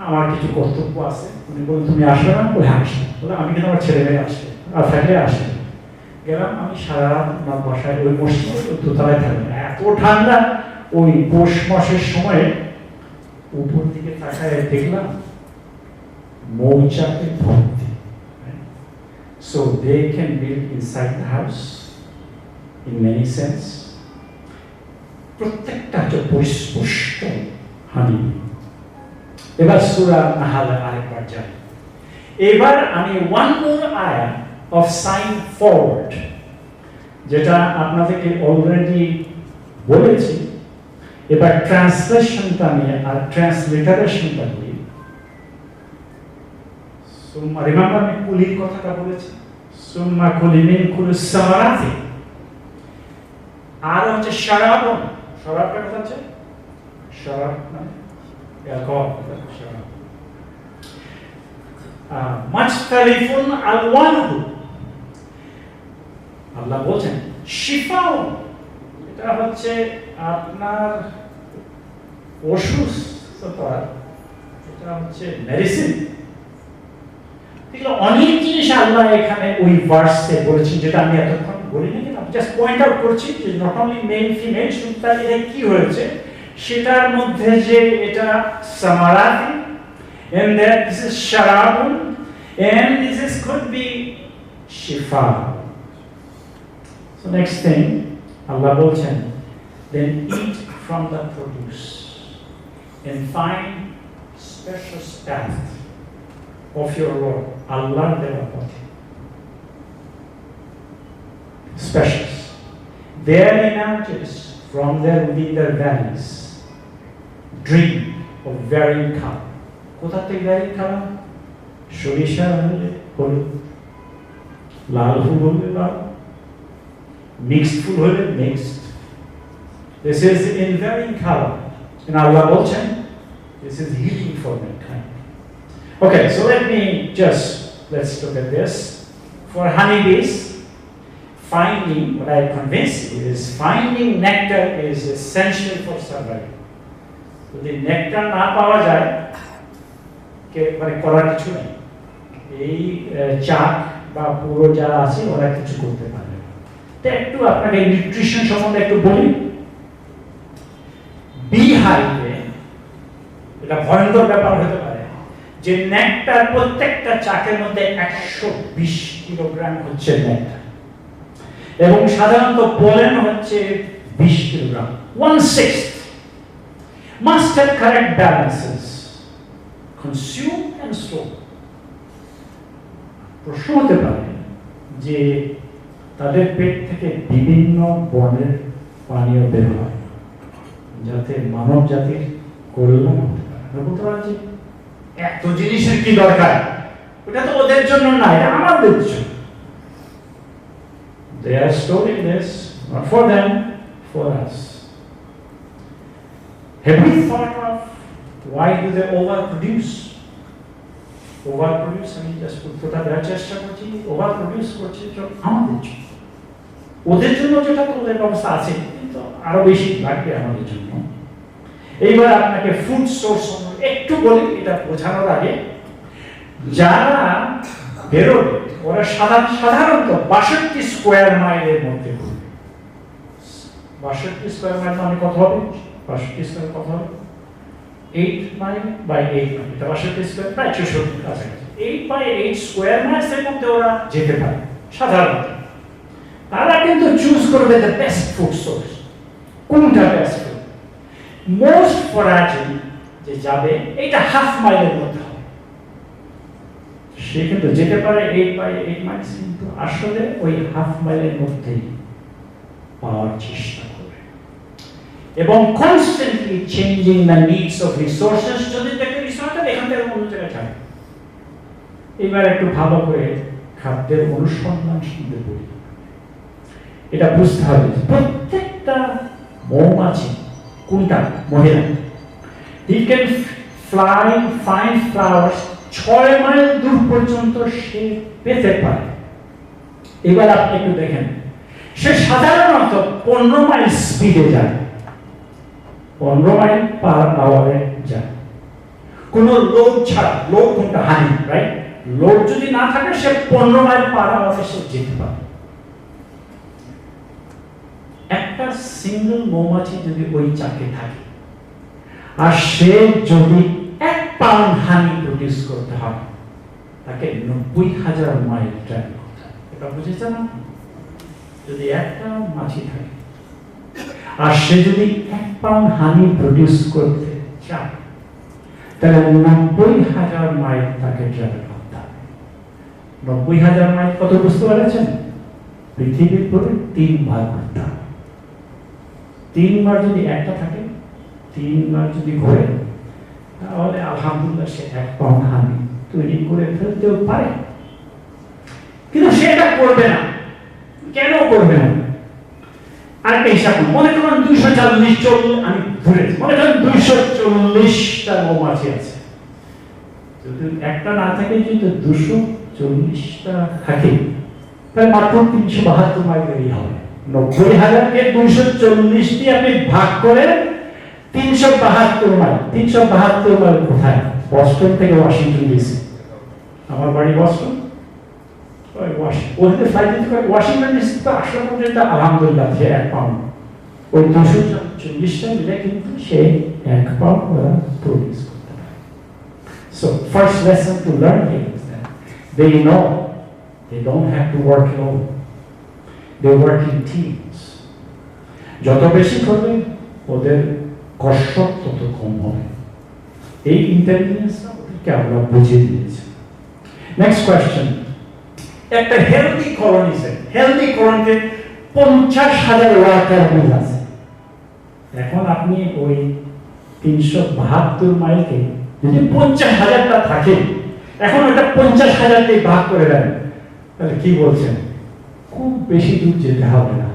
আমার কিছু কর্তব্য আছে, উনি বললেন তুমি আসবে না? বলে আসবে। বলে আমি কিন্তু আমার ছেলে মেয়ে আসবে, আর থাকলে আসবে। গেলাম, আমি সারা রাত আমার বাসায় ওই মসজিদে দোতলায় থাকবে, এত ঠান্ডা। ওই পৌষ মাসের সময় উপর দিকে তাকায় দেখলাম মৌচাকে ভর্তি। So they can build inside the house in many sense. প্রত্যেকটা হচ্ছে পরিস্পষ্ট হানি। এবার সূরা নাহলে আরেকবার যাই। এবার আমি ওয়ান মোর আয়া অফ সাইন ফরওয়ার্ড, যেটা আপনাদেরকে অলরেডি বলেছি। এবার ট্রান্সলেশনটা নিয়ে আর ট্রান্সলিটারেশনটা নিয়ে। সুম্মা, রিমেম্বার আমি কুলির কথাটা বলেছি, সুম্মা কুলি মিন কুলিস সামারাতি। আর হচ্ছে শারাবন, শরাবটা কথা হচ্ছে শরাব মানে অ্যালকোহল, শরাব। মাজতারিফুন আলওয়ানহু, আল্লাহ বলেন শিফাউন, এটা হচ্ছে আপনার অসুস্থতার, এটা হচ্ছে মেডিসিন। অনেক জিনিস আল্লাহ এখানে ওই ভার্সে বলেছেন, যেটা আমি এতক্ষণ বলিনি, কিন্তু জাস্ট পয়েন্ট আউট করছি যে নট অনলি মেল ফিমেল, শুনতে এটা কি হয়েছে সেটার মধ্যে, যে এটা সামারাতি, and that this is sharabun, and this is could be shifa. So next thing Allah বলছেন, then eat from the produce and find special path of your Lord. Allah দেওয়া পথে specials. There emerges from there within their valleys drink of varying color. কোথা থেকে varying color? সরিষা হলে হলুদ, লাল ফুল হলে লাল, mixed ফুল হলে mixed. This is in varying color. And Allah বলছেন, this is healing for mankind. Okay, so let's look at this. For honeybees, finding, what I convinced you is finding nectar is essential for survival. যদি nectar না পাওয়া যায়, মানে করার কিছু নেই, এই চাক বা পুরো যা আছে ওরা কিছু করতে পারবে না। তো একটু আপনাকে নিউট্রিশন সম্বন্ধে একটু বলি। বি হাইভে এটা ভয়ঙ্কর ব্যাপার হতে পারে যে নেকটার প্রত্যেকটা চাকের মধ্যে 120 কিলোগ্রাম হচ্ছে নেকটার, এবং সাধারণত পোলেন হচ্ছে 20 kilogram, 1/6 must have correct balances, consume and store. প্রশ্ন হতে পারে যে তাদের পেট থেকে বিভিন্ন বর্ণের পানীয় বের হয়, যাতে মানব জাতির কল্যাণ হতে পারে। বলতে পারেন যে এত জিনিসের কি দরকার, ওটা তো ওদের জন্য না, এটা আমাদের জন্য। They are storing this not for them, for us. Have we thought of why do they overproduce? Overproduce, আমি জাস্ট উত্তরটা দেওয়ার চেষ্টা করছি। ওভারপ্রডিউস করছে আমাদের জন্য, ওদের জন্য যেটা তো ওদের ব্যবস্থা আছে, কিন্তু আরো বেশি লাগবে আমাদের জন্য। এইবার আপনাকে ফুড সোর্স একটু বলি, এটা বোঝানোর আগে। যারা বেরোবে ওরা সাধারণত 62 স্কোয়ার মাইলের মধ্যে ঘুরবে। 62 স্কোয়ার মাইল মানে কত হবে? 62 স্কোয়ার কত হবে? 8 মাইল বাই 8 মাইল, এটা 62 স্কোয়ার প্রায় 64 কাছাকাছি। 8 বাই 8 স্কোয়ার মাইলের মধ্যে ওরা যেতে পারে সাধারণত। তারা কিন্তু চুজ করবে দ্য বেস্ট ফুড সোর্স। কোনটা বেস্ট ফুড? মোস্ট ফরাজিল যে যাবে এটা হাফ মাইলের মধ্যে হবে, সে কিন্তু যেতে পারে 8 বাই 8 মাইলস, কিন্তু আসলে ওই হাফ মাইলের মধ্যেই পাওয়ার চেষ্টা করবে এবং constantly changing the needs of resources. যদি দেখে রিসোর্সটা এখান থেকে অন্য জায়গায় যাবে। এবার একটু ভালো করে খাদ্যের অনুসন্ধান শুনতে বলি। এটা বুঝতে হবে প্রত্যেকটা মৌমাছি কোনটা মহিলা, he can fly find flowers 6 mile দূর পর্যন্ত সে পেতে পারে। এবার আপনি একটু দেখেন, সে সাধারণত 15 মাইল স্পিডে যায়, 15 মাইল পার আওয়ারে যায়, কোন লোড ছাড়া। লোড কোনটা? হানি, রাইট? লোড যদি না থাকে সে 15 মাইল পার আওয়ারে সে যেতে পারে। একটা সিঙ্গেল মৌমাছি যদি ওই চাকে থাকে আর সে যদি 1 পাউন্ড হানি প্রডিউস করতে হয়, তাকে 90,000 মাইল ট্রাভেল করতে হয়। এটা বুঝেছেন না? যদি একটা মাছি থাকে আর সে যদি 1 পাউন্ড হানি প্রডিউস করতে চায়, তাহলে 90,000 মাইল তাকে ট্রাভেল করতে হবে। 90,000 মাইল কত বুঝতে পারছেন? পৃথিবীর পুরো 3 ভাগ করতে হবে। 3 বার যদি একটা থাকে, 3 বার যদি ঘোরে, তাহলে আলহামদুলিল্লাহ সে 1 পাউন্ড হানি তৈরি করে ফেলতেও পারে। কিন্তু সে এটা করবে না। কেন করবে না? আরেকটা হিসাব মনে করেন 240, আমি ধরেছি, মনে করেন 240টা মৌমাছি আছে। যদি একটা না থাকে, যদি 240টা থাকে, তাহলে মাত্র 372 মাইল বেরিয়ে হবে। 90,000কে 240 দিয়ে আপনি ভাগ করে 372 মাইল। 372 মাইল কোথায়? বস্টন থেকে ওয়াশিংটন ডিসি। আমার বাড়ি বস্টন, ওখানে ফ্লাইট দিতে পারে ওয়াশিংটন ডিসি তো আসা পর্যন্ত আলহামদুলিল্লাহ সে 1 পাউন্ড। ওই 240টা মিলে কিন্তু সে 1 পাউন্ড ওরা প্রডিউস করতে পারে। So first lesson to learn here is that they know they don't have to work alone. They work in teams. যত বেশি করবে ওদের কষ্ট তত কম হবে। এই ইন্টেলিজেন্সটা ওদেরকে আমরা বুঝিয়ে দিয়েছি। নেক্সট কোয়েশ্চেন, একটা হেলদি কলোনিতে 50,000 ওয়ার্কার বিল আছে। এখন আপনি ওই 372 মাইলকে যদি 50,000টা থাকে, এখন ওটা 50,000 দিয়ে ভাগ করে দেন, তাহলে কি বলছেন? খুব বেশি দূর যেতে হবে না,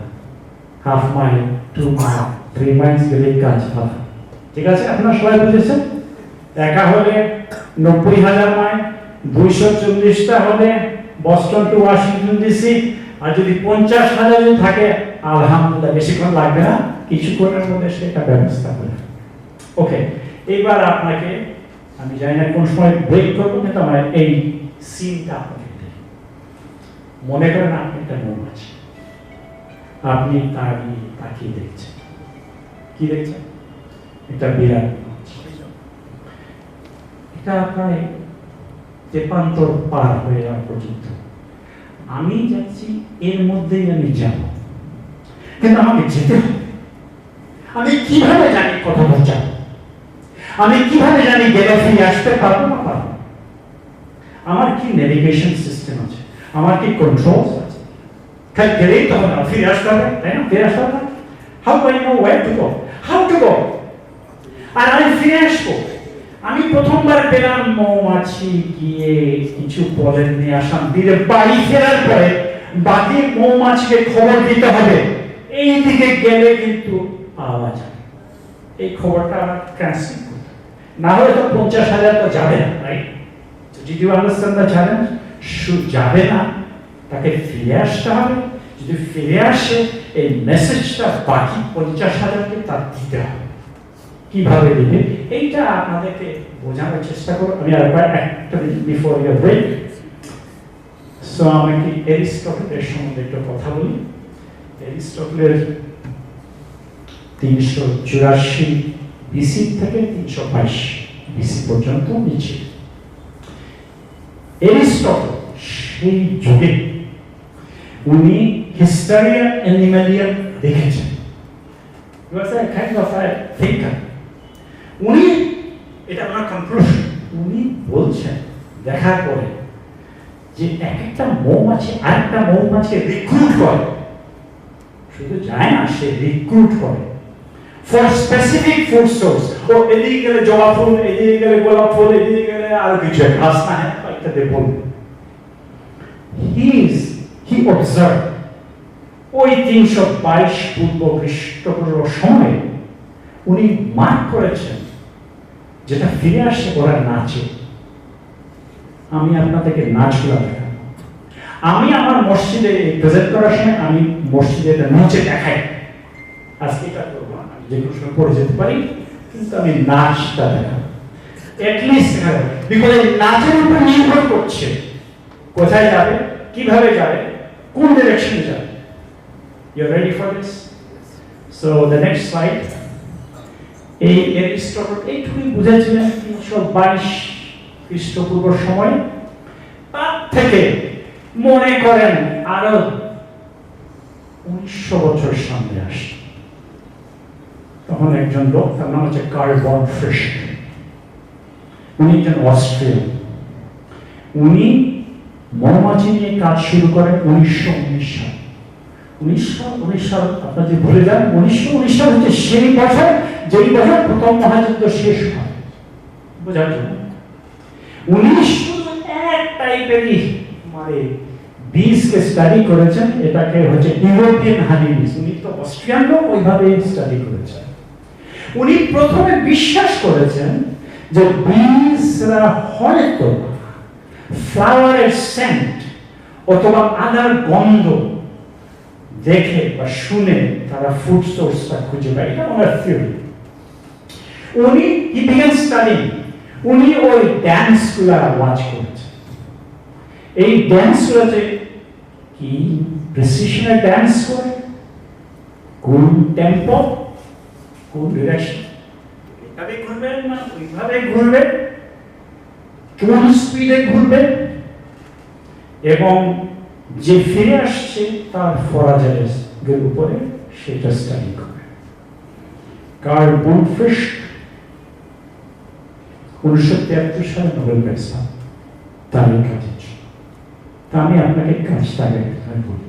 হাফ মাইল, 2 মাইল, 3 মাইলস গেলেই কাজ হবে। ঠিক আছে? আপনারা সবাই বুঝেছেন? একা হলে 90,000 মাইল, 240টা হলে বস্টন টু ওয়াশিংটন ডিসি, আর যদি 50,000 যদি থাকে, আলহামদুলিল্লাহ বেশিক্ষণ লাগবে না, কিছুক্ষণের মধ্যে সেটা ব্যবস্থা করে। ওকে, এইবার আপনাকে আমি জানি না কোন সময় ব্রেক করবো, কিন্তু আমার এই সিনটা আপনাকে মনে করেন আপনি একটা মৌমাছি, আপনি তাকিয়ে দেখছেন। কি দেখছেন? একটা বিড়াল। এটা প্রায় তেপান্তর পার হয়ে যাওয়া পর্যন্ত আমি যাচ্ছি, এর মধ্যেই আমি যাব, কিন্তু আমাকে যেতে হবে। আমি কিভাবে জানি কত দূর যাব? আমি কিভাবে জানি গেলে ফিরে আসতে পারবো না পারবো? আমার কি নেভিগেশন সিস্টেম আছে? আমার কি কন্ট্রোলস আছে? গেলেই তো হবে না, ফিরে আসতে হবে, তাই না? ফিরে আসতে হবে। How do I know where to go? How to go? আর আমি ফিরে আসবো। আমি প্রথমবার পেলাম মৌমাছি গিয়ে কিছু পলেন নিয়ে আসাম দিয়ে বাড়ি ফেরার পরে বাকি মৌমাছিকে খবর দিতে হবে, এই দিকে গেলে কিন্তু পাওয়া যাবে। এই খবরটা ট্রান্সমিট করতে, না হলে তো 50,000 তো যাবে না, right? Did you understand the challenge? যাবে না, তাকে ফিরে আসতে হবে। যদি ফিরে আসে এই মেসেজটা বাকি 50,000কে তার দিতে হবে। কিভাবে দিবে এইটা আপনাদেরকে বোঝানোর চেষ্টা করব। আমি আরেকবার একটা বিফোর ইউর ব্রেক, সো আমি কি এরিস্টটলের সম্বন্ধে একটু কথা বলি। এরিস্টটলের 384 বিসি থেকে 322 বিসি পর্যন্ত নিচে। এরিস্টটল সেই যুগে উনি হিস্টোরিয়া অ্যানিমালিয়া দেখেছেন। He was a kind of a thinker. উনি এটা আমার কনক্লুশন, উনি বলছেন দেখার পরে যে একটা মৌমাছি আরেকটা মৌমাছি রিক্রুট করে, শুধু যায় না, সে রিক্রুট করে ফর স্পেসিফিক ফুড সোর্স। ও এদিকে গেলে জবা ফুল, এদিকে গেলে গোলাপ ফুল, এদিকে গেলে আরো কিছু ঘাস না হয় ইত্যাদি বলবে। হি অবজার্ভ ওই 322 পূর্ব খ্রিস্টপূর্ব সময়ে উনি মার্ক করেছেন যেটা ফিরে আসে ওরা নাচে। আমি আপনাদেরকে নাচগুলো দেখাবো। আমি আমার মসজিদে প্রেজেন্ট করার সময় আমি মসজিদে নাচে দেখাই। আজকে এটা করবো, আমি যে কোনো সময় পড়ে যেতে পারি, কিন্তু আমি নাচটা দেখাবো এটলিস্ট দেখাবো। বিকজ এই নাচের উপর নির্ভর করছে কোথায় যাবে, কিভাবে যাবে, কোন ডিরেকশনে যাবে। You're ready for this? So the next slide. এই এরিস্টটল এইটুকুই বুঝেছিলেন 322 খ্রিস্টপূর্ব সময়। তার থেকে মনে করেন আরো 1900 বছর সামনে আসে, তখন একজন লোক, তার নাম হচ্ছে কার্ল ভন ফ্রিশ। উনি একজন অস্ট্রিয়ান। উনি মৌমাছি নিয়ে কাজ শুরু করেন 1919 সালে। 1919 সাল আপনারা যে ভুলে যান, 1919 সাল হচ্ছে সেই বছর যেই বছর প্রথম মহাযুদ্ধ শেষ হয়, বোঝার জন্য। উনি শুধু এক টাইপেরই মানে বীজকে স্টাডি করেছেন, এটাকে হচ্ছে ইউরোপিয়ান হানি বীজ। উনি তো অস্ট্রিয়ান লোক, ওইভাবে স্টাডি করেছেন। উনি প্রথমে বিশ্বাস করেছেন যে বীজরা হয়তো ফ্লাওয়ারের সেন্ট অথবা আদার গন্ধ দেখে বা শুনে তারা ফুড সোর্সটা খুঁজে পায়, এটা ওনার থিওরি। উনি হি বিগান স্টাডিং, উনি ওই ড্যান্সগুলো ওয়াচ করেছেন। এই ড্যান্সগুলোতে কি প্রিসিশনে ড্যান্স করে, কোন টেম্পো, কোন ডিরেকশন, এভাবে ঘুরবে না ওইভাবে ঘুরবে, কোন স্পিডে ঘুরবে, এবং যে ফিরে আসছে তার ফরাজের উপরে সেটা স্টাডি করে। কার্ল ভন ফ্রিশ 1973 সালে নোবেল প্রাইজ পান তার এই কাজের জন্য। তা আমি আপনাকে কাজটা আগে বলি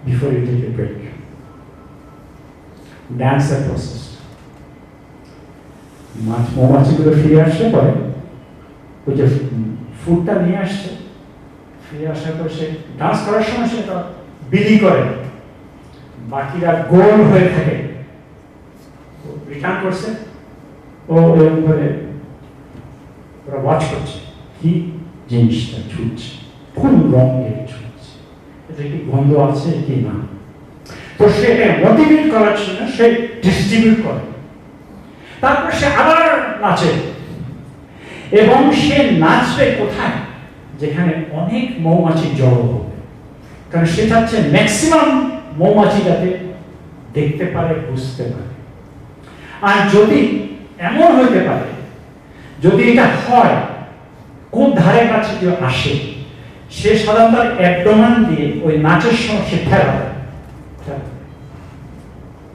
before you take a break. ড্যান্সের প্রসেস, মৌমাছিগুলো ফিরে আসলে পরে ওই যে ফুডটা নিয়ে আসছে, ফিরে আসার পর সে ডান্স করার সময় সে বিলি করে, বাকিরা গোল হয়ে থাকে, রিটার্ন করছে, ও এরকম করে ওরা ওয়াচ করছে কি জিনিসটা ছুটছে, কোন রঙের ছুটছে, এটা কি গন্ধ আছে কি না। তো সে মোটিভেট করার জন্য সে ডিস্ট্রিবিউট করে, তারপর সে আবার নাচে, এবং সে নাচবে কোথায়, যেখানে অনেক মৌমাছি জড়ো হবে, কারণ সে চাচ্ছে ম্যাক্সিমাম মৌমাছি যাতে দেখতে পারে, বুঝতে পারে। আর যদি এমন হতে পারে, যদি এটা হয়, কোন ধারে কাছে কেউ আসে, সে সাধারণত অ্যাবডোমেন দিয়ে ওই নাচের সময় সে ফেরাবে।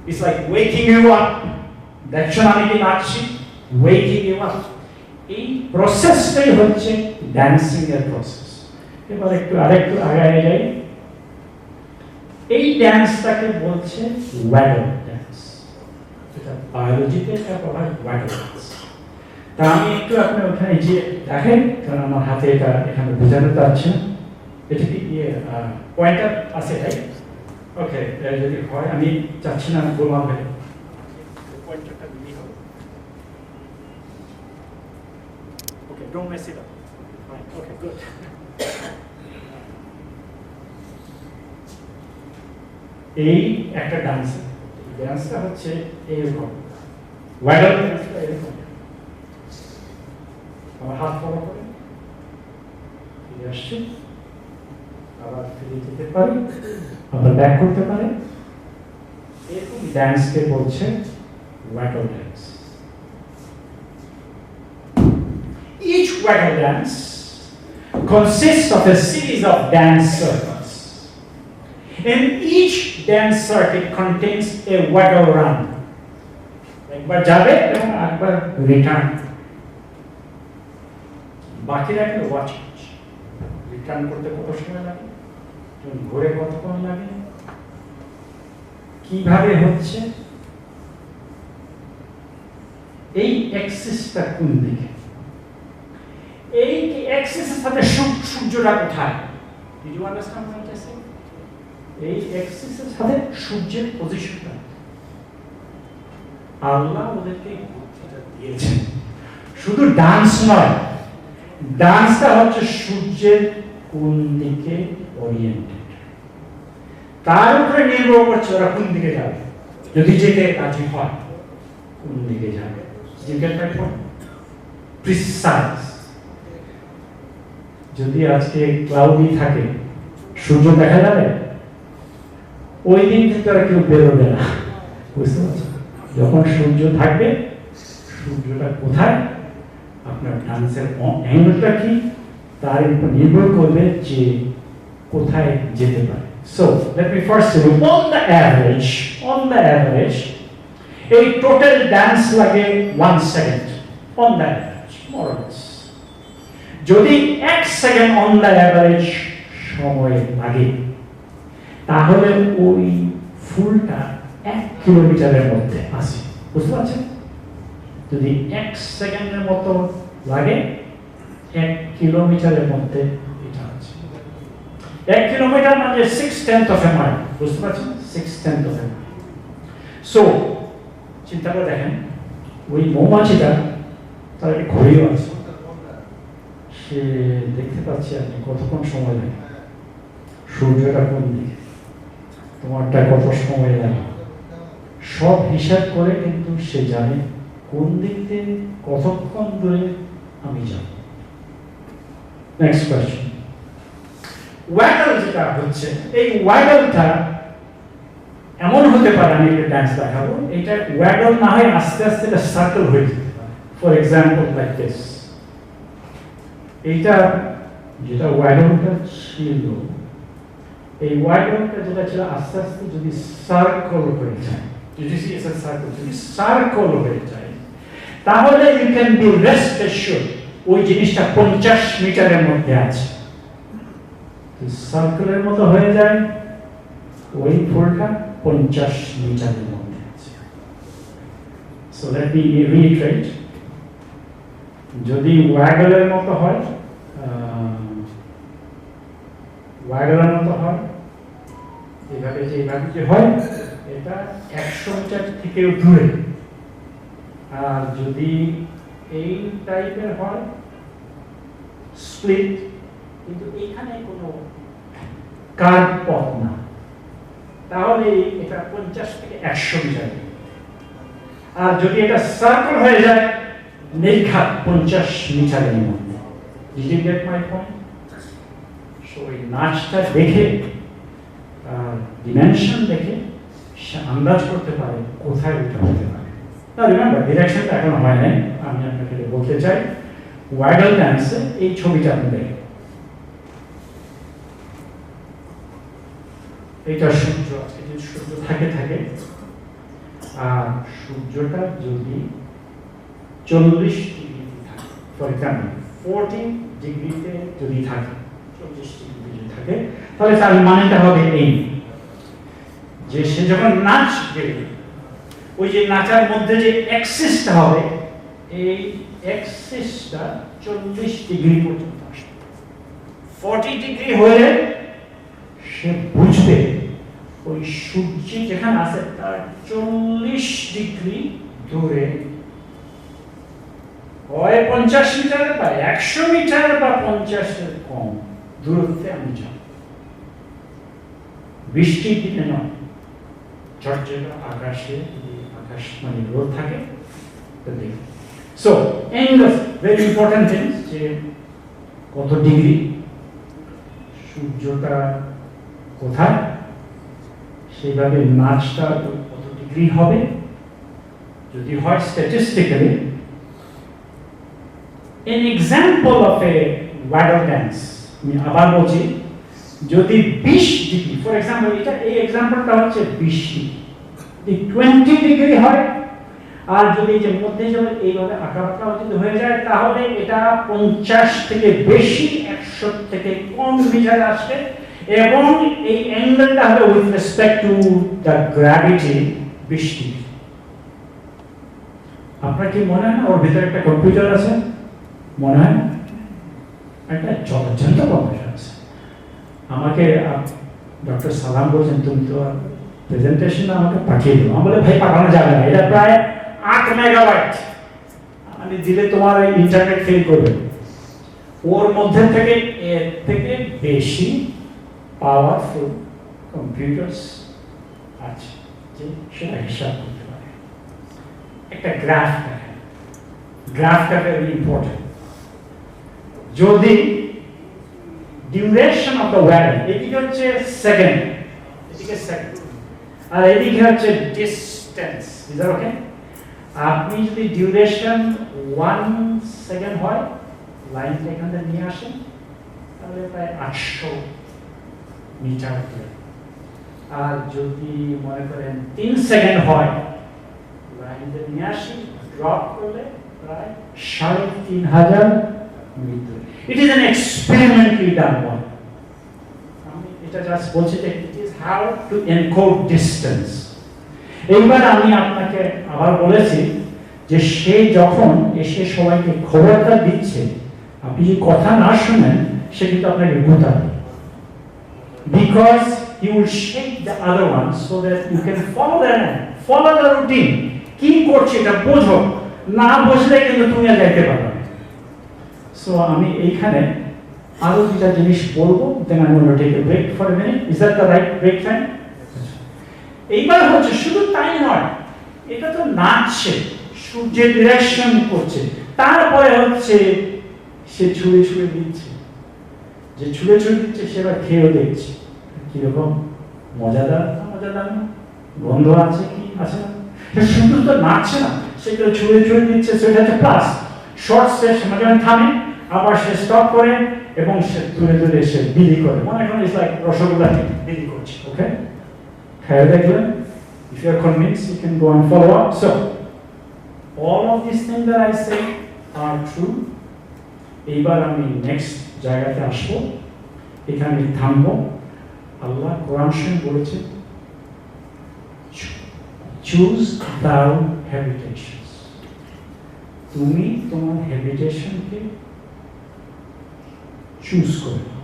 It's like waking you up. দেখছেন আমি কি নাচছি, waking you up. এই প্রসেসটাই হচ্ছে ড্যান্সিং এর প্রসেস। এবার আরেকটু আগায় যাই। এই ড্যান্সটাকে বলছে ওয়াগন ড্যান্স। এটা এটা বায়োলজিতে এটা বলা হয় ওয়াগল ডান্স। তা আমি একটু আপনার ওখানে যে দেখেন, কারণ আমার হাতে এটা এখানে বোঝাতে পারছি না, এটা কি পয়েন্টার আছে তাই? ওকে, যদি হয় আমি চাচ্ছি না গোলমাল হয়ে পয়েন্টারটা দিলেই হবে। Okay, don't mess it up. Fine, okay, good. এই একটা ডান্স, ডান্সটা হচ্ছে এরকম, ওয়াগল ডান্সটা এরকম। আমার হাত ফলো করে ফিরে আসছে, আবার ফিরে যেতে পারি, আবার ব্যাক করতে পারে। এরকম ডান্সকে বলছে ওয়াগল dance. Each waggle dance consists of a series of dance circuits. And each dance circuit contains a waggle run. একবার যাবে এবং একবার রিটার্ন। বাকি রাখলে ওয়াচ রিটার্ন করতে কত সময় লাগে, ঘুরে কতক্ষণ লাগে, কিভাবে হচ্ছে, এই অ্যাক্সিসটা কোন দিকে, এই অ্যাক্সিসের সাথে সূর্যটা কোথায়? Did you understand what I said? এই অ্যাক্সিসের সাথে সূর্যের পজিশনটা আল্লাহ ওদেরকে বুদ্ধিটা দিয়েছেন। শুধু ডান্স নয়, ডান্সটা হচ্ছে সূর্যের কোন দিকে ওরিয়েন্টেড, তার উপরে নির্ভর করছে ওরা কোন দিকে যাবে। যদি যেতে রাজি হয় কোন দিকে যাবে, প্রিসাইজ। যদি আজকে ক্লাউডি থাকে, সূর্য দেখা যাবে, ওই দিন থেকে আর কেউ বেরোবে না, বুঝতে পারছো? যখন সূর্য থাকবে, সূর্যটা কোথায়, আপনার ডান্সের অ্যাঙ্গেলটা কি, তার উপর নির্ভর করবে যে কোথায় যেতে পারে। So let me first say, on the average, a total dance লাগে 1 second, on the average, more or less. যদি 1 সেকেন্ড on the average সময় লাগে, তাহলে ওই ফুলটা 1 কিলোমিটারের মধ্যে আসে, বুঝতে পারছেন? যদি 1 সেকেন্ডের মতো লাগে, 1 কিলোমিটারের মধ্যে এটা আছে। 1 কিলোমিটার মানে 6/10 of a mile, বুঝতে পারছেন? 6/10 of a mile. So চিন্তা করে দেখেন, ওই মৌমাছিটা তার একটা ঘড়িও আছে, সে দেখতে পাচ্ছে আপনি কতক্ষণ সময় লাগে, সূর্যটা কোন দিকে, তোমারটা কত সময় লাগে, সব হিসাব করে কিন্তু সে জানে কোন দিক থেকে কতক্ষণ ধরে আমি যাব। নেক্সট কোয়েশ্চেন, ওয়াগল যেটা হচ্ছে, এই ওয়াগলটা এমন হতে পারে, আমি একটা ডান্স দেখাবো, এটা ওয়াগল না হয় আস্তে আস্তে এটা সার্কেল হয়ে যেতে পারে। ফর এক্সাম্পল লাইক দিস, এইটা যেটা ওয়াগলটা ছিল, এই ওয়াগলটা যেটা ছিল আস্তে আস্তে যদি সার্কেল হয়ে যায়, যদি সার্কেল হয়ে যায়, তাহলে ইউ ক্যান বি রেস্ট অ্যাসিওরড ওই জিনিসটা 50 মিটারের মধ্যে আছে। সার্কেলের মতো হয়ে যায়, ওই ফুলটা 50 মিটারের মধ্যে আছে। সো লেট মি রিইটারেট, যদি ওয়াগলের মতো হয়, এইভাবে যে হয়, এটা 100 মিটার থেকেও দূরে। আর যদি এই টাইপের হয়, স্প্লিট, কিন্তু এখানে কোনো কার্ভ পথ না, তাহলে এটা 50 থেকে 100 মিটার। আর যদি এটা সার্কেল হয়ে যায়, নির্ঘাত 50 মিটারের মধ্যে। Did you get my point? So এই নাচটা দেখে, ডিমেনশন দেখে সে আন্দাজ করতে পারে কোথায় ওটা হতে পারে। না, রিমেম্বার ডিরেকশনটা এখন হয় নাই, আমি আপনাকে বলতে চাই ওয়াগল ডান্সে এই ছবিটা আপনি দেখেন, এটা সূর্য, আজকে যদি সূর্য থাকে, আর সূর্যটা যদি 40 ডিগ্রিতে থাকে, ফর এক্সাম্পল 40 ডিগ্রিতে যদি থাকে, 40 ডিগ্রিতে যদি থাকে, তাহলে তার মানেটা হবে এই যে সে যখন নাচবে, ওই যে নাচার মধ্যে যে এক্সিসটা হবে, এই এক্সিসটা 40 ডিগ্রি পর্যন্ত আসবে। 40 ডিগ্রি হলে সে বুঝবে ওই সূর্য যেখানে আছে তার 40 ডিগ্রি দূরে হয় 50 মিটার বা 100 মিটার বা 50 এর কম দূরত্বে আমি যাব। বৃষ্টির দিনে নয়, ঝরঝরে আকাশে আকাশ মানে রোদ থাকে। So end of very important things, যে কত ডিগ্রি, সূর্যটা কোথায়, সেইভাবে নাচটা কত ডিগ্রি হবে, যদি হয় statistically. an example of a waddle dance, আমি আবার বলছি, যদি 20 ডিগ্রি, ফর এক্সাম্পল এটা এই এক্সাম্পলটা হচ্ছে 20 ডিগ্রি, 20 ডিগ্রি হয়, আর যদি যে মধ্যে যখন এইভাবে আঁকা বাঁকা যদি হয়ে যায়, তাহলে এটা 50 থেকে বেশি, 100 থেকে কম মিটার আসবে, এবং এই অ্যাঙ্গেলটা হবে with respect to the gravity 20 degree. আপনার কি মনে হয় ওর ভিতরে একটা কম্পিউটার আছে? মনে হয় একটা যন্ত্র কম্পিউটার আছে। আমাকে ডক্টর সালাম বলছেন, তুমি তো প্রেজেন্টেশন আমাকে পাঠিয়ে দিও। আমি বলে ভাই পাঠানো যাবে না, এটা প্রায় 8 মেগাবাইট, আমি দিলে তোমার ইন্টারনেট ফেল করবে। ওর মধ্যে থেকে এর থেকে বেশি পাওয়ারফুল কম্পিউটারস আছে যে সেটা হিসাব করতে পারে। একটা গ্রাফ দেখেন, গ্রাফটা ভেরি ইম্পর্টেন্ট। যদি ডিউরেশন অফ দ্য ওয়্যাল, এদিকে হচ্ছে সেকেন্ড, এদিকে সেকেন্ড, আর এদিকে হচ্ছে ডিসটেন্স, ইজ দ্যাট ওকে? আপনি যদি ডিউরেশন 1 সেকেন্ড হয়, লাইনটা এখানে নিয়ে আসেন, তাহলে প্রায় 800 মিটার দূরে। আর যদি মনে করেন 3 সেকেন্ড হয়, লাইনটা নিয়ে আসি, ড্রপ করলে প্রায় 3500 metre. It is an experimentally done one. আমি এটা জাস্ট বলছি যে it is how to encode distance. এইবার আমি আপনাকে আবার বলেছি যে সে যখন এসে সবাইকে খবরটা দিচ্ছে, আপনি যদি কথা না শুনেন, সে কিন্তু আপনাকে গুতাবে, because he will shake the other one so that you can follow the routine. কি করছে এটা বোঝো, না বুঝলে কিন্তু তুমি আর যাইতে পারবে না। সো আমি এইখানে আরো দুটা জিনিস বলবো, then I'm going to take a break for a minute. Is that the right break time? এইবার হচ্ছে শুধু তাই নয়, এটা তো নাচছে, সূর্যের ডিরেকশন করছে, তারপরে হচ্ছে সে ছুঁড়ে ছুঁড়ে দিচ্ছে, যে ছুঁড়ে ছুঁড়ে দিচ্ছে সেটা খেয়েও দেখছে কিরকম মজাদার না মজাদার, না গন্ধ আছে কি আছে না। শুধু তো নাচছে না, সেগুলো ছুঁড়ে ছুঁড়ে দিচ্ছে, সেটা হচ্ছে প্লাস শর্ট স্টেজ, মাঝে মাঝে থামে, আবার সে স্টপ করে এবং সে তুলে তুলে সে বিলি করে, মনে করেন ইটস লাইক রসগোল্লা বিলি করছে। ওকে, খেয়ে দেখলেন? If you are convinced, you can go and follow up. So, all of these things that I say are true. এইবার আমি নেক্সট জায়গাতে আসবো, এখানে থামবো। আল্লাহ কোরআন শরীফে বলেছে, চুজ দাও হ্যাবিটেশনস, তুমি তোমার হ্যাবিটেশনকে চুজ করে নাও।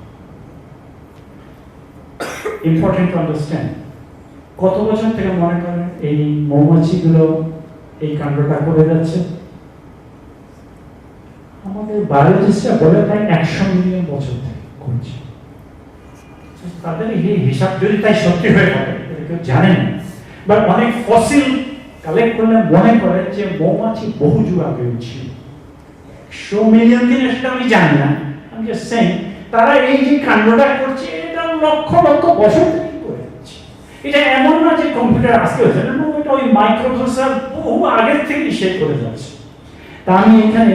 Important to understand. কত বছর থেকে মনে করেন এই মৌমাছিগুলো এই কাণ্ডটা করে যাচ্ছে? আমাদের বায়োলজিস্টরা বলে প্রায় 100 মিলিয়ন বছর থেকে করছে। তাদের এই হিসাব যদি তাই সত্যি হয়ে পড়ে, কেউ জানে না, বাট অনেক ফসিল কালেক্ট করলে মনে করে যে মৌমাছি বহু যুগ আগে ছিল। 100 মিলিয়ন দিন সেটা আমি জানি না, আমি জাস্ট সেইং তারা এই যে কাণ্ডটা করছে এটা লক্ষ লক্ষ বছর থেকে করে যাচ্ছে। এটা এমন না যে কম্পিউটার আজকে হয়েছে, না, এটা ওই মাইক্রোপ্রসেসর বহু আগের থেকেই সে করে যাচ্ছে। তা আমি এখানে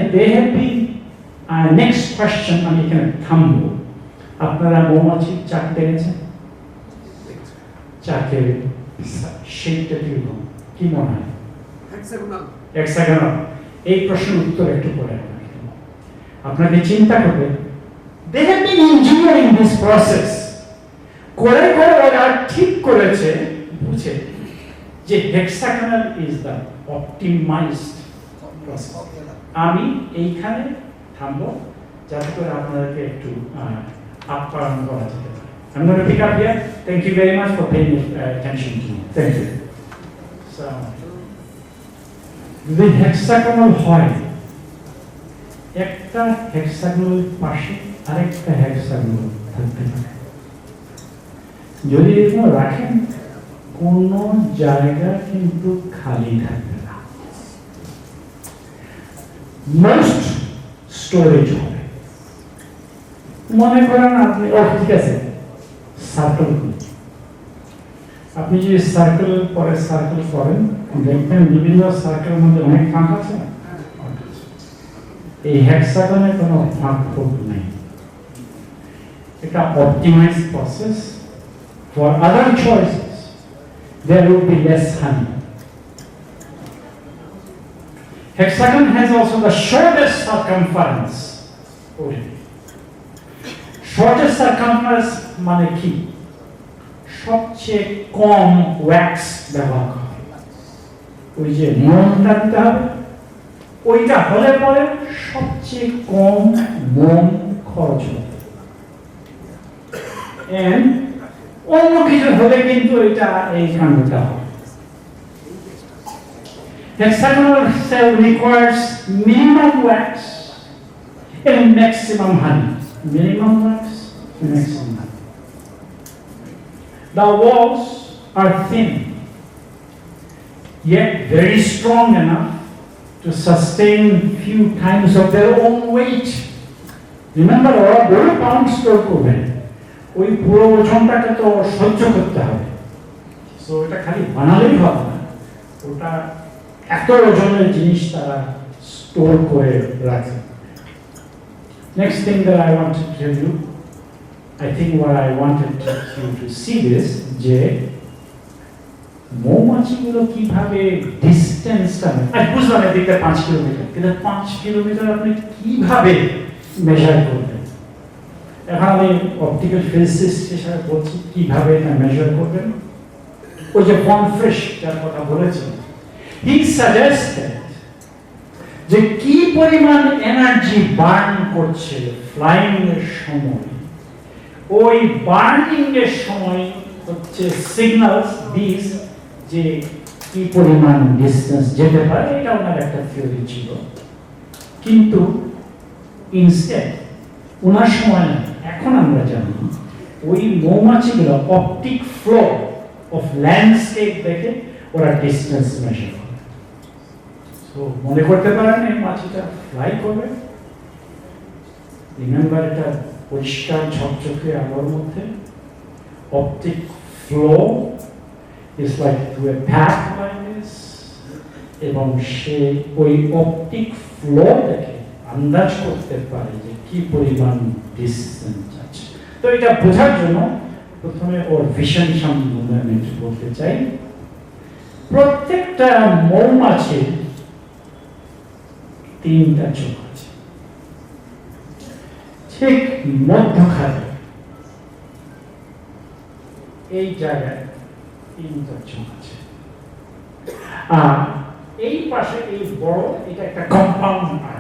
নেক্সট কোয়েশ্চেন আমি এখানে থামবো। আপনারা মৌমাছির চাক দেখেছেন? চাকের শেপটা কিরকম, কি মনে হয়? হেক্সাগোনাল। এই প্রশ্নের উত্তর একটু পরে আপনাকে চিন্তা করবে, they have been engineering this process, করে করে ওরা ঠিক করেছে, বুঝে যে hexagonal is the optimised process. আমি এইখানে থামবো যাতে করে আপনাদেরকে একটু আপ্যায়ন করা যেতে পারে। I'm going to pick up here. Thank you very much for paying attention to me. Thank you. So, যদি হেক্সাগোনাল হয়, একটা হেক্সাগোনাল পাশে আরেকটা হেক্সাগোনাল থাকতে পারে। যদি এরকম রাখেন কোনো জায়গা কিন্তু খালি থাকবে না, মোস্ট স্টোরেজ হবে। মনে করেন আপনি ঠিক আছে সার্কেল, আপনি যদি সার্কেল পরে সার্কেল করেন দেখবেন বিভিন্ন সার্কেলের মধ্যে অনেক ফাঁক আছে। এই হেক্সাগনে কোনো ফাঁক ফোক নেই। এটা optimise process. For other choices, there would be less honey. Hexagon has also the shortest circumference. Shortest circumference মানে কি? সবচেয়ে কম ওয়্যাক্স ব্যবহার করা হয়। ওই যে মোমটা দিতে হবে, ওইটা হলে পরে সবচেয়ে কম মোম খরচ হবে। And অন্য কিছু হলে কিন্তু এটা এই কাণ্ডটা হয়। Hexagonal cell requires minimum wax and maximum honey. Minimum wax, maximum honey. The walls are thin, yet very strong enough to sustain few times of their own weight. Remember, ওরা বড় পাউন্ড স্টোর করবেন, ওই পুরো ওজনটাকে তো সহ্য করতে হবে। So এটা খালি বানালেই হবে না, ওটা এত ওজনের জিনিস তারা স্টোর করে রাখে। Next thing that I want to tell you, I think what I wanted you to see this, যে মৌমাছিগুলো কিভাবে ডিস্টেন্সটা, আমি বুঝলাম এদিকে 5 কিলোমিটার, কিন্তু 5 কিলোমিটার আপনি কিভাবে মেজার করবেন? এখন আমি অপটিক্যাল ফিজিসিস্ট হিসেবে বলছি কিভাবে এটা মেজার করবেন। ওই যে ফন ফ্রেশ যার কথা বলেছেন, হি সাজেস্টেড যে কি পরিমাণ এনার্জি বার্ন করছে ফ্লাইং এর সময়, ওই বার্নিং এর সময় হচ্ছে সিগন্যালস দিস যে কি পরিমাণ ডিসটেন্স যেতে পারে। এটা ওনার একটা থিওরি ছিল, কিন্তু ইনস্টেড ওনার সময় না, এখন আমরা জানি ওই মৌমাছিগুলো অপটিক ফ্লো অফ ল্যান্ডস্কেপ দেখে ওরা ডিসটেন্স মেজার করে। সো মনে করতে পারেন এই মাছিটা ফ্লাই করবে, রিমেম্বার এটা পরিষ্কার ঝকঝকে আলোর মধ্যে, optic flow is like through a path like this, এবং সে ওই অপটিক ফ্লো দেখে আন্দাজ করতে পারে যে কি পরিমাণ ডিসটেন্স আছে। তো এটা বোঝার জন্য প্রথমে ওর ভিশন সম্বন্ধে আমি একটু বলতে চাই। প্রত্যেকটা মৌমাছির 3টা চোখ আছে, ঠিক মধ্যখানে এই জায়গায় 3টা চোখ আছে, আর এই পাশে এই বড় এটা একটা কম্পাউন্ড আই।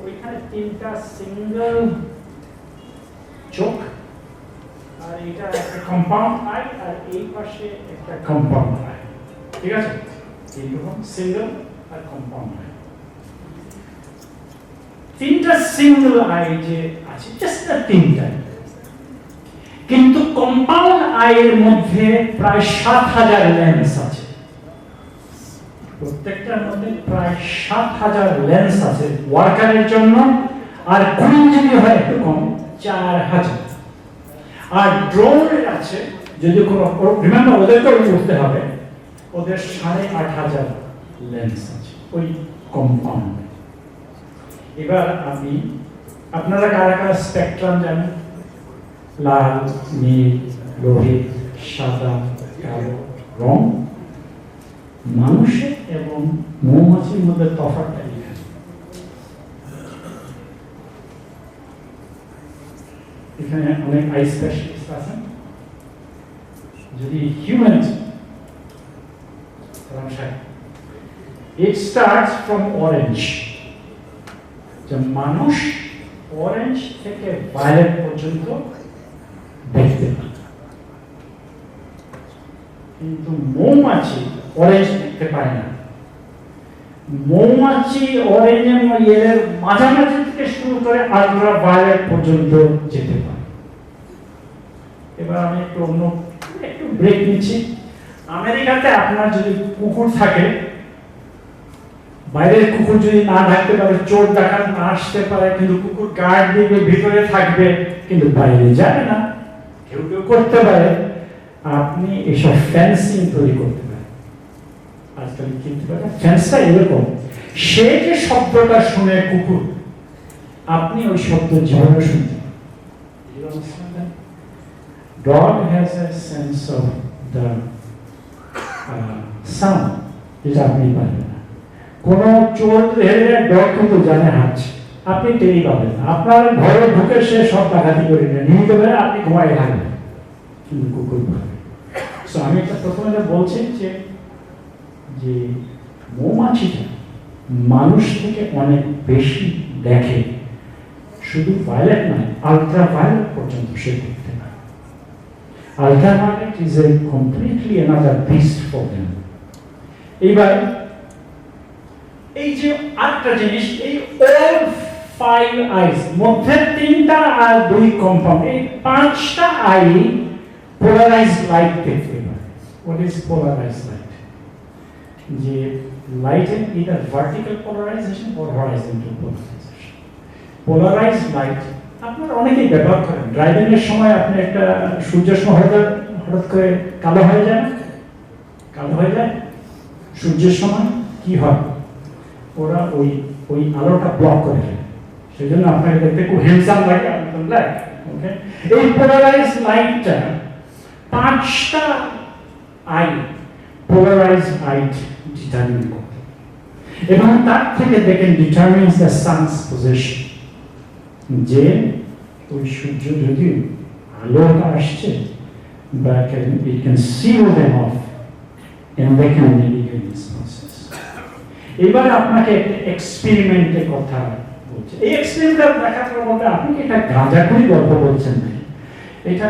ওইখানে 3টা সিঙ্গেল চোখ, আর এটা একটা কম্পাউন্ড আই, আর এই পাশে একটা কম্পাউন্ড আই। ঠিক আছে, এইরকম সিঙ্গেল আর কম্পাউন্ড আই। 3টা সিঙ্গেল আই যে আছে, জাস্ট 3টা, কিন্তু কম্পাউন্ড আই এর মধ্যে প্রায় 7000 লেন্স আছে। প্রত্যেকটার মধ্যে প্রায় 7000 লেন্স আছে ওয়ার্কারের জন্য, আর কুইন যদি হয় একটু কম 4000। আর ড্রোনের আছে, যদি কোনো রিমেম্বার ওদেরকেও বুঝতে হবে, ওদের 8500 লেন্স আছে ওই কম্পাউন্ড। এবার আমি আপনারা কারা কারা স্পেকট্রাম জানেন? লাল, নীল, লোহিত, সাদা, কালো রং। মানুষের এবং মৌমাছির মধ্যে তফাৎটা এখানে। এখানে অনেক আই স্পেশালিস্ট আছেন। যদি human It starts from orange. যে মানুষ অরেঞ্জ থেকে ভায়োলেট পর্যন্ত দেখতে পায়, কিন্তু মৌমাছি অরেঞ্জ দেখতে পায় না। মৌমাছি অরেঞ্জের মাঝামাঝি থেকে শুরু করে আলট্রা ভায়োলেট পর্যন্ত যেতে পারে। এবার আমি একটু ব্রেক নিচ্ছি। আমেরিকাতে আপনার যদি কুকুর থাকে, বাইরের কুকুর যদি না থাকতে পারে, চোর ডাকাত না আসতে পারে, কিন্তু কুকুর গার্ড দিবে, ভিতরে থাকবে, কিন্তু বাইরে যাবে না, কেউ কেউ করতে পারে। আপনি এসব ফেন্সিং তৈরি করতে পারেন। আজকাল কিনতে পারেন ফেন্সটা এরকম, সে যে শব্দটা শুনে কুকুর, আপনি ওই শব্দ জীবনে শুনতে পারেন। Dog has a sense of the sound, যেটা আপনি পারেন না। কোন চোর ধরে ডগ কিন্তু জানে হাঁটছে, আপনি টেরি পাবেন না। আপনার ঘরে ঢুকে সে সব ডাকাতি করে নেয়, নিতে পারে, আপনি ঘুমাই থাকবেন, কিন্তু কুকুর পাবে। সো আমি একটা প্রথমে বলছি যে মৌমাছিটা মানুষ থেকে অনেক বেশি দেখে, শুধু ভায়োলেট নয়, আলট্রা ভায়োলেট পর্যন্ত সে দেখতে পায়। Ultraviolet is a completely another beast for them. এইবার এই যে আরেকটা জিনিস, এই অল 5 আইস মধ্যে 3টা আর 2 কম্পাউন্ড, এই 5টা আই পোলারাইজড লাইট দেখতে পায়। What is polarized light? যে light in either vertical polarization or horizontal polarization. Polarized light আপনারা অনেকেই ব্যবহার করেন। ড্রাইভিং এর সময় আপনি একটা সূর্যের সময় হঠাৎ করে কালো হয়ে যায়, সূর্যের সময় কি হয়, ওরা ওই আলোটা ব্লক করে ফেলে, সেই জন্য আপনাকে দেখতে খুব হ্যান্ডসাম লাগে, ব্ল্যাক। ওকে, এই পোলারাইজড লাইটটা 5টা আই পোলারাইজড লাইট ডিটারমিন করে, এবং তার থেকে দেখেন ডিটারমিনস দ্য সানস পজিশন, যে ওই সূর্য যদি আলোটা আসছে, বা it can seal them off and they can navigate this process. এবার আপনাকে একটা এক্সপেরিমেন্টের কথা বলছে। এই এক্সপেরিমেন্টটা দেখার পর বলতে আপনি কি এটা গাঁজাখুরি গল্প বলছেন না, এটা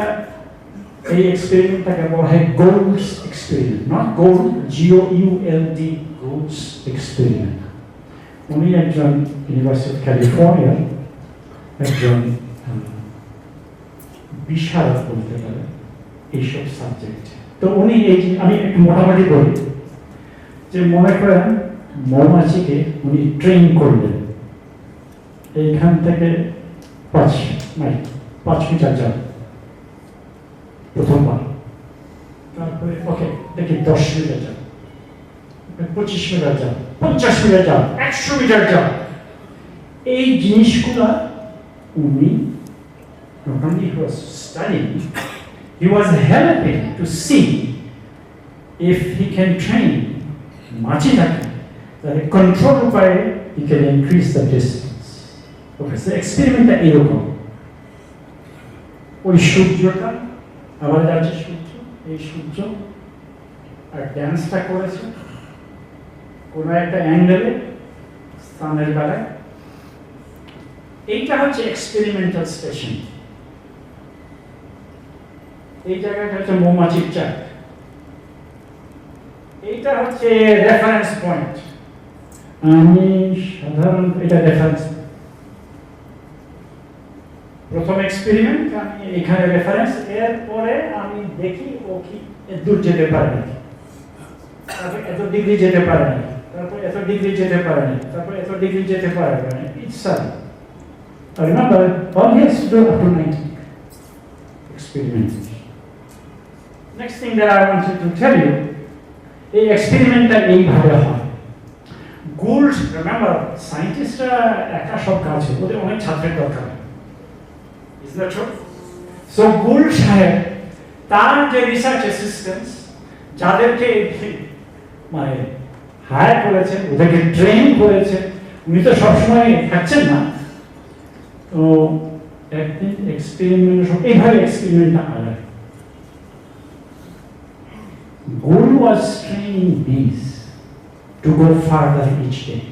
এই এক্সপেরিমেন্টটাকে বলা হয় গোল্ডস experiment, not gold, GOULD, গোল্ডস experiment. উনি একজন ইউনিভার্সিটি অফ ক্যালিফোর্নিয়ার একজন বিশারদ বলতে পারে এইসব সাবজেক্ট। তো উনি আমি একটু মোটামুটি বলি যে, মনে করেন মৌমাছিকে উনি ট্রেন করলেন, এইখান থেকে 5 মিটার যান প্রথমবার, তারপরে ওকে দেখি 10 মিটার যান, 25 মিটার যান, 50 মিটার যান, 100 মিটার যান। এই জিনিসগুলা উনি not only he was studying, he was helping to see if he can train মাছিটাকে তাহলে কন্ট্রোল উপায়ে he can increase the distance. Okay, so এক্সপেরিমেন্টটা এরকম, ওই সূর্যটা আবার যাচ্ছে, এই সূর্য আর ড্যান্সটা করেছে কোনো একটা অ্যাঙ্গেলে স্থানের বেলায়। এইটা হচ্ছে এক্সপেরিমেন্টাল স্টেশন, এই জায়গাটা হচ্ছে মৌমাছির চাক, এইটা হচ্ছে রেফারেন্স পয়েন্ট। আমি সাধারণত এটা রেফারেন্স, প্রথম এক্সপেরিমেন্ট আমি এখানে রেফারেন্স, এরপরে আমি দেখি ও কি দূর যেতে পারে নাকি, তারপর এত ডিগ্রি যেতে পারে নাকি, তারপর এত ডিগ্রি যেতে পারে নাকি, তারপর এত ডিগ্রি যেতে পারে না। It's remember all he has to do up to 90 experiments. Next thing that I wanted to tell you, এই এক্সপেরিমেন্টটা এইভাবে হয়। গোল্ড, রিমেম্বার সায়েন্টিস্টরা একা সব কাজ, ওদের অনেক ছাত্রের দরকার, is that true? So gold সাহেব তার যে রিসার্চ অ্যাসিস্ট্যান্টস যাদেরকে মানে হায়ার করেছেন, ওদেরকে ট্রেন করেছেন, উনি তো সবসময় থাকছেন না, তো একদিন এক্সপেরিমেন্ট এইভাবে এক্সপেরিমেন্টটা হয়। Guru was training bees to go further each day.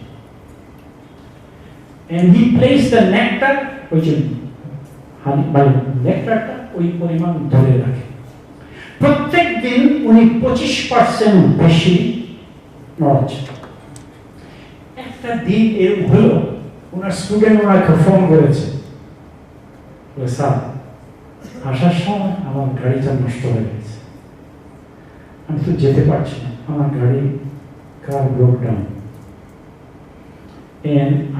And he placed the nectar, which is honey, by nectar, ওই পরিমাণ ধরে রাখে। প্রত্যেক দিন উনি 25% বেশি নড়ছে। একটা দিন এর হলো ওনার স্টুডেন্ট ওনাকে ফোন করেছে, স্যার আসার সময় আমার গাড়িটা নষ্ট হয়ে গেছে, আমি তো যেতে পারছি না, আমার গাড়ি কার ব্রেক ডাউন,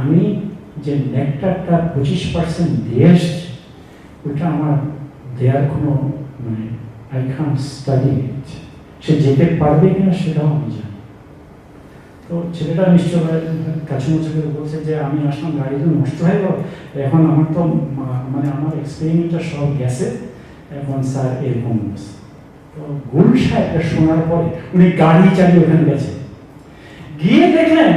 আমি যে নেকটারটা 25% দিয়ে এসছি ওটা আমার দেওয়ার কোনো মানে আই ক্যান্ট স্টাডি ইট, সে যেতে পারবে কিনা সেটাও আমি জানি। তো ছেলেটা নিশ্চয় কাছে মুছে করে বলছে যে আমি আসলাম, গাড়ি তো নষ্ট হয়ে গেল, এখন আমার তো মানে আমার এক্সপেরিমেন্টটা সব গেছে, এখন স্যার এরকম বলছে। তো গুরু সাহেবটা শোনার পরে উনি গাড়ি চালিয়ে ওখানে গেছে, গিয়ে দেখলেন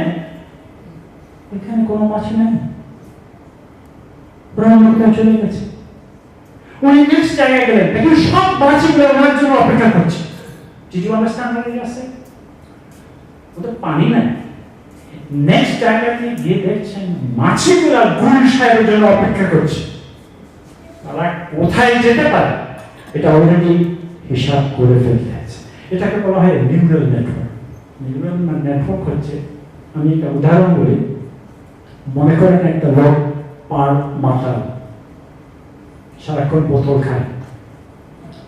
ওইখানে কোনো মাছ নেই, ব্রহ্মটা চলে গেছে। উনি নেক্সট জায়গায় গেলেন, দেখুন সব মাছগুলো ওনার জন্য অপেক্ষা করছে। Did you understand what I said? ওটা পানি নাই। নেক্সট জায়গাতে গিয়ে দেখছেন মাছগুলো গুরু সাহেবের জন্য অপেক্ষা করছে। তারা কোথায় যেতে পারে এটা অলরেডি হিসাব করে ফেলতে আছে। এটাকে বলা হয় নিউরাল নেটওয়ার্ক। নিউরাল নেটওয়ার্ক হচ্ছে, আমি একটা উদাহরণ বলি, মনে করেন একটা লোক পার মাথা সারাক্ষণ বোতল খায়,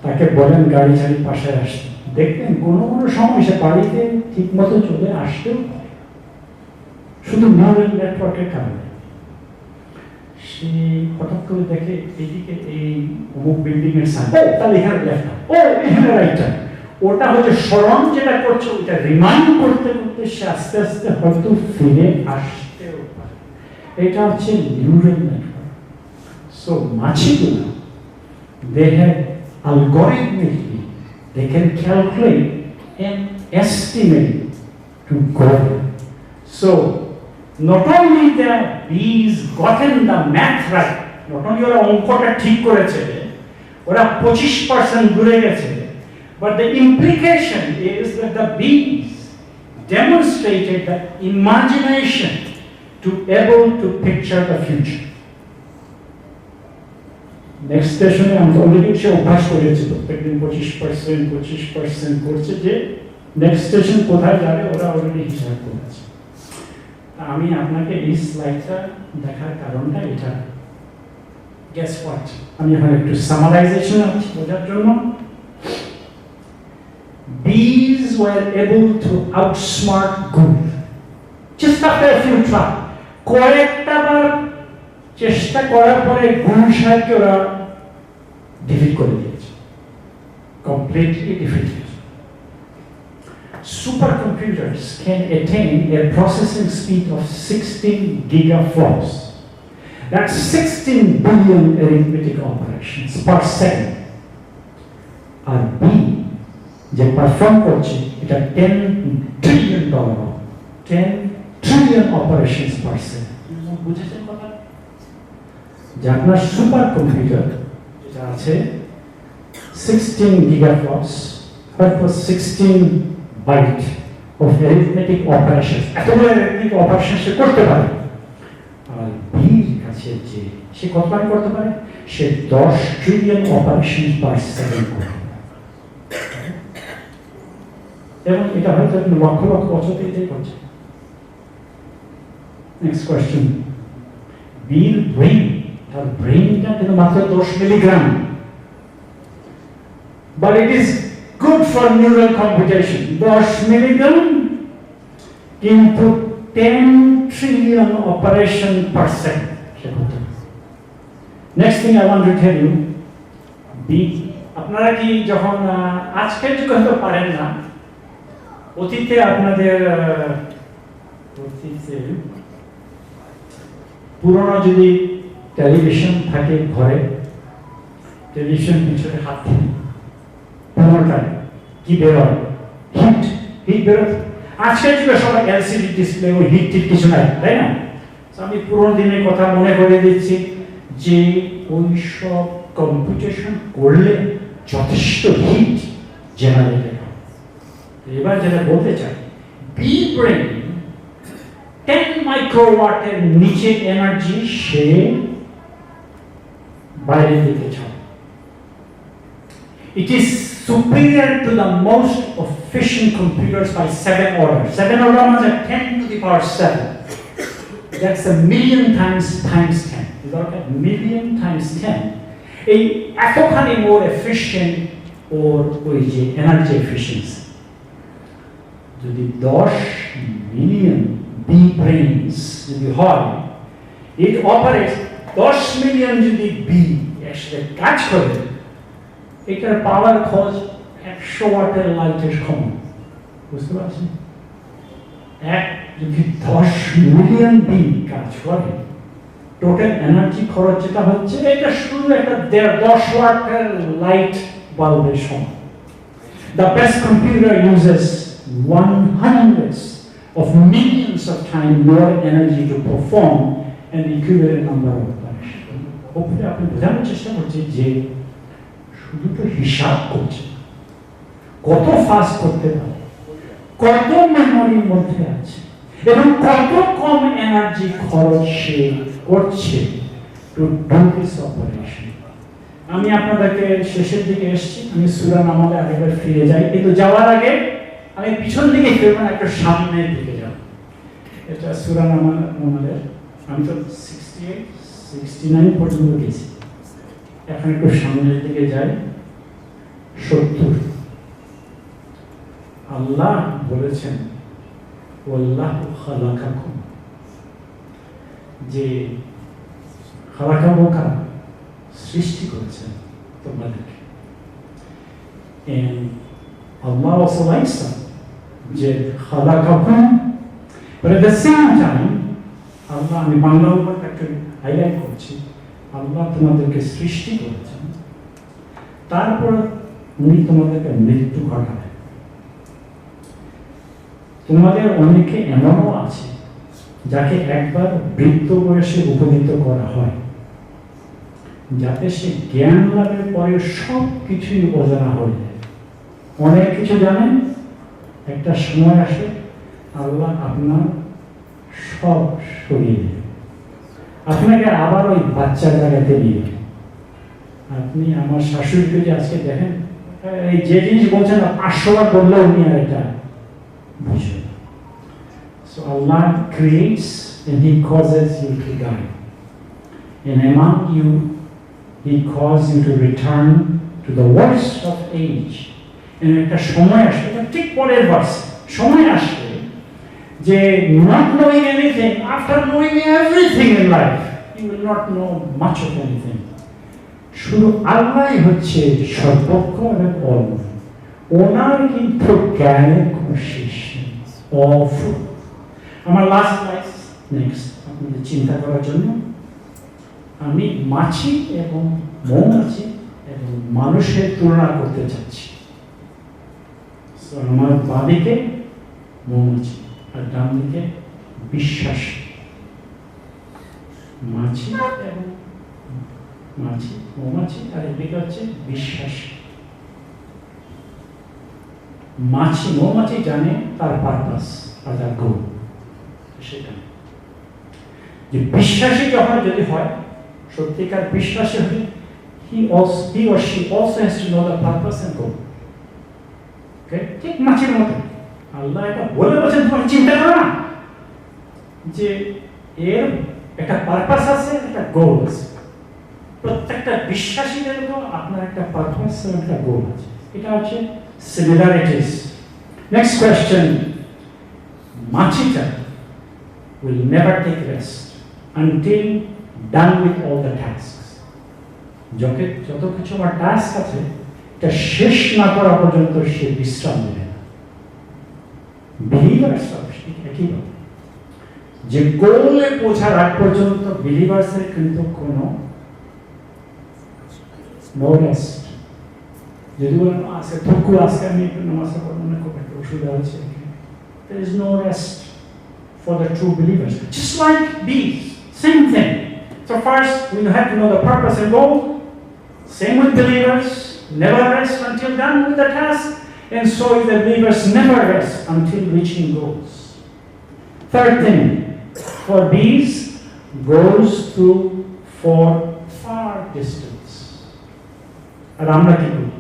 তাকে বলেন গাড়ি ছাড়ি পাশে আসতে, দেখবেন কোনো কোনো সময় সে বাড়িতে ঠিক মতো চলে আসতেও শুধু নিউরাল নেটওয়ার্কের কারণে। সে হঠাৎ করে দেখে এদিকে এই অমুক বিল্ডিং এর সামনে, তাহলে এখানে লেফট, ও এখানে রাইট, ওটা হচ্ছে স্মরণ যেটা করছে ওটা রিমাইন্ড করতে করতে সে আস্তে আস্তে হয়তো ফিরে আসতেও পারে। এটা হচ্ছে neural network. So Machigula, they have algorithmically, they can calculate and estimate to God. So not only the bees gotten the math right, not only ওরা অঙ্কটা ঠিক করেছে, ওরা 25% ঘুরে গেছে, but the implication is that the bees demonstrated the imagination to able to picture the future. Next স্টেশনে আমরা already সে অভ্যাস করেছি, প্রত্যেকদিন 25% করছে, যে নেক্সট স্টেশন কোথায় যাবে ওরা অলরেডি হিসাব করেছে। আমি আপনাকে এই স্লাইডটা দেখার কারণটা এটা, গেস হোয়াট, আমি এখন একটু সামারাইজেশন আছে বোঝার জন্য। Bees were able to outsmart good just after a few tries. কয়েকটা বার চেষ্টা করার পরে গুরু সাহেবকে ওরা ডিফিট করে দিয়েছে, completely defeat. Supercomputers can attain a processing speed of 16 gigaflops. That's 16 billion arithmetic operations per second. R B যে পারফর্ম করছে এটা $10 trillion, 10 trillion operations per second. বুঝেছেন কথা? যে আপনার সুপার কম্পিউটার যেটা আছে 16 gigaflops, তারপর 16 বাইট অফ অ্যারিথমেটিক অপারেশন, এতগুলো অ্যারিথমেটিক অপারেশন সে করতে পারে। আর বির কাছে যে সে কতবার করতে পারে, সে 10 ট্রিলিয়ন অপারেশন পার সেকেন্ড করতে পারে। এবং এটা হয়তো লক্ষ লক্ষ বছর এটাই করছে। নেক্সট কোয়েশ্চেন, বীর ব্রেইন, তার ব্রেইনটা কিন্তু মাত্র 10 milligram, but it is good for neural computation. 10 milligram কিন্তু 10 trillion operation per second. Next thing I want to tell you, আপনারা কি যখন আজকের যুগে হয়তো পারেন না, অতীতে আপনাদের পুরনো যদি টেলিভিশন থাকে ঘরে, টেলিভিশন পিছনে হাত থাকে, পুরোটাই কি বেরোয়, হিট বেরোয়। আজকের যুগে সবাই এলসিডি ডিসপ্লে, ওই হিট টিট কিছু নাই, তাই না? আমি পুরোনো দিনের কথা মনে করে দিচ্ছি যে ওই সব কম্পিউটেশন করলে যথেষ্ট হিট জেনারেট হয়। এবার যেটা বলতে চাই, বি ব্রেন 10 মাইক্রোওয়াটের নিচে এনার্জি সে বাইরে দিকে ছাড়ে। It is superior to the most efficient computers by 7 orders. 7 order means 10 to the power 7. That's a million times 10. Is that okay? Million times 10. এই এতখানি more efficient or ওই যে energy efficiency। যদি 10 million B brains যদি হয়, it operates 10 million যদি B একসাথে কাজ করে, এটার পাওয়ার খরচ 100 ওয়াটের লাইটের সমান। বুঝতে পারছেন? যদি 10 মিলিয়ন বি কাজ করে, টোটাল এনার্জি খরচ যেটা হচ্ছে, এটা শুধু একটা 10 ওয়াটের লাইট বাল্বের সমান। The best computer uses 100s of millions of times more energy to perform an equivalent number of operations. Hopefully আপনি বোঝানোর চেষ্টা করছেন যে শুধু তো হিসাব করছে, কত ফাস্ট করতে পারে, কত মেমোরির মধ্যে আছে, এবং কত কম এনার্জি খরচ সে করছে টু ডু দিস অপারেশন। আমি আপনাদেরকে শেষের দিকে এসেছি, আমি সূরা নামালে আরেকবার ফিরে যাই, কিন্তু যাওয়ার আগে আমি পিছন দিকে ফিরব না, একটু সামনের দিকে যাব। এটা সূরা নামালের আমি তো 68, 69 পর্যন্ত গেছি, এখন একটু সামনের দিকে যাই। 70 আল্লাহ বলেছেন ওয়াল্লাহু খালাকাকুম, যে খালাকাকুম সৃষ্টি করেছেন তোমাদেরকে। And Allah also likes them, যে খালাকাকুম, but at the same time আল্লাহ, আমি বাংলার উপর একটু হাইলাইট করছি, আল্লাহ তোমাদেরকে সৃষ্টি করেছেন, তারপর উনি তোমাদেরকে মৃত্যু ঘটাবেন। তোমাদের অনেকে এমনও আছে যাকে একবার বৃদ্ধ বয়সে উপনীত করা হয়, যাতে সে জ্ঞান লাভের পরে সব কিছুই অজানা হয়ে যায়। অনেক কিছু জানেন, একটা সময় আসে আল্লাহ আপনার সব সরিয়ে দেবে, আপনাকে আবার ওই বাচ্চার জায়গাতে নিয়ে। আপনি আমার শাশুড়িকে যে আজকে দেখেন, এই যে জিনিস বলছেন 500 বার বললেও উনি আর এটা বুঝবেন। So Allah creates and He causes you to die, and among you He causes you to return to the worst of age. And একটা সময় আসবে, এটা ঠিক পরের ভার্স, সময় আসবে যে not knowing anything, after knowing everything in life, you will not know much of anything. শুধু আল্লাহই হচ্ছে সর্বজ্ঞ এবং অলৌকিক, ওনার কিন্তু জ্ঞানের কোনো শেষ নেই। আমার লাস্ট ক্লাস নেক্সট আপনাদের চিন্তা করার জন্য আমি মাছি এবং মৌমাছি এবং মানুষের তুলনা করতে চাচ্ছি। আমার বাঁদিকে মৌমাছি আর ডান দিকে বিশ্বাস। মাছি এবং মাছি, মৌমাছি, আর এদিকে হচ্ছে বিশ্বাস। মাছি, মৌমাছি জানে তার পারপাস আর তার গোল, সেটা যে বিশ্বাসী যখন যদি হয়, সত্যিকার বিশ্বাসী হলে he or she also has to know the purpose and goal. Okay? ঠিক মাছির মতো আল্লাহ এটা বলে বলছেন, তোমার চিন্তা করো না যে এর একটা পারপাস আছে, একটা গোল আছে। প্রত্যেকটা বিশ্বাসীদের তো আপনার একটা পারপাস এবং একটা গোল আছে। এটা হচ্ছে সিমিলারিটিস। নেক্সট কোয়েশ্চেন, মাছিটা will never take rest until done with all the tasks. যত কিছু আমার টাস্ক আছে, এটা শেষ না করা পর্যন্ত সে বিশ্রাম নেবে না। বিলিভার্স একইভাবে, যে গোলে পৌঁছার আগ পর্যন্ত বিলিভার্সের কিন্তু কোনো নো রেস্ট। যদি বলেন আজকে থুকু, আজকে আমি একটু নামাজ পড়বো না, খুব একটা অসুবিধা হচ্ছে, there is no rest for the true believers. Just like bees, same thing. So first we have to know the purpose and goal. Same with believers, never rest until done with the task. And so is the believers never rest until reaching goals. Third thing, for bees goes through for far distance. আর আমরা কি করি?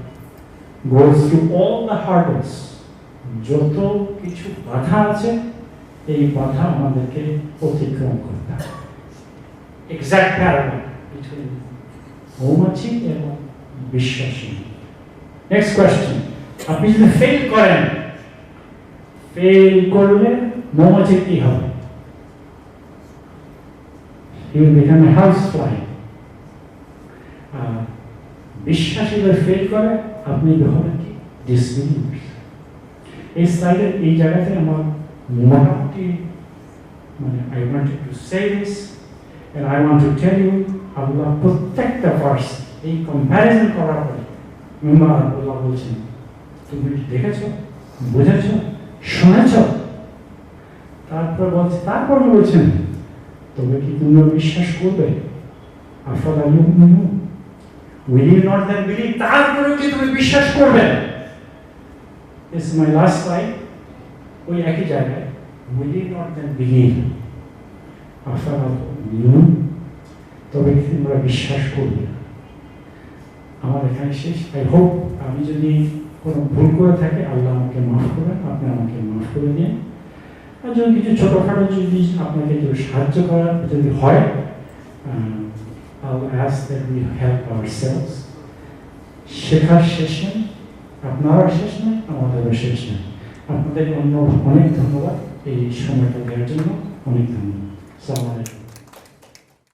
Goes through all the hurdles. যত কিছু বাধা আছে এই বাধা আমাদেরকে অতিক্রম করতে হবে। Exact parallel between মৌমাছি এবং বিশ্বাসী। Next question. আপনি যদি ফেল করেন, ফেল করলে মৌমাছি কি হবে? He will become a housefly. বিশ্বাসী যদি ফেল করে আপনি হবেন কি? Disbelievers. এই স্লাইডের এই জায়গাতে আমার মোটামুটি I wanted to say this and I want to tell you আল্লাহ প্রত্যেকটা ভার্স এই কম্প্যারিজন করার পরে আল্লাহ বলছেন তুমি দেখেছো, বুঝেছো, শুনেছ? তারপর বলছেন তবে কি তুমি বিশ্বাস করবে? আফালা ইউমিনুন, will you not then believe? তারপরে কি তুমি বিশ্বাস করবে? This is my last slide. ওই একই জায়গায় will you not then believe? আফালা ইউমিনুন, তবে কি তোমরা বিশ্বাস করবে? আমার এখানে শেষ। আই হোপ আমি যদি কোনো ভুল করে থাকি আল্লাহ আমাকে মাফ করবেন, আপনি আমাকে মাফ করে দিন। আর যদি কিছু ছোটোখাটো যদি আপনাকে যদি সাহায্য করার যদি হয়, I'll ask that we help ourselves. শেখার শেষ নেই, আপনারা শেষ নেই, আমাদেরও শেষ নেই। আপনাদের অনেক ধন্যবাদ এই সময়টা দেওয়ার জন্য, অনেক ধন্যবাদ। আসসালামু আলাইকুম।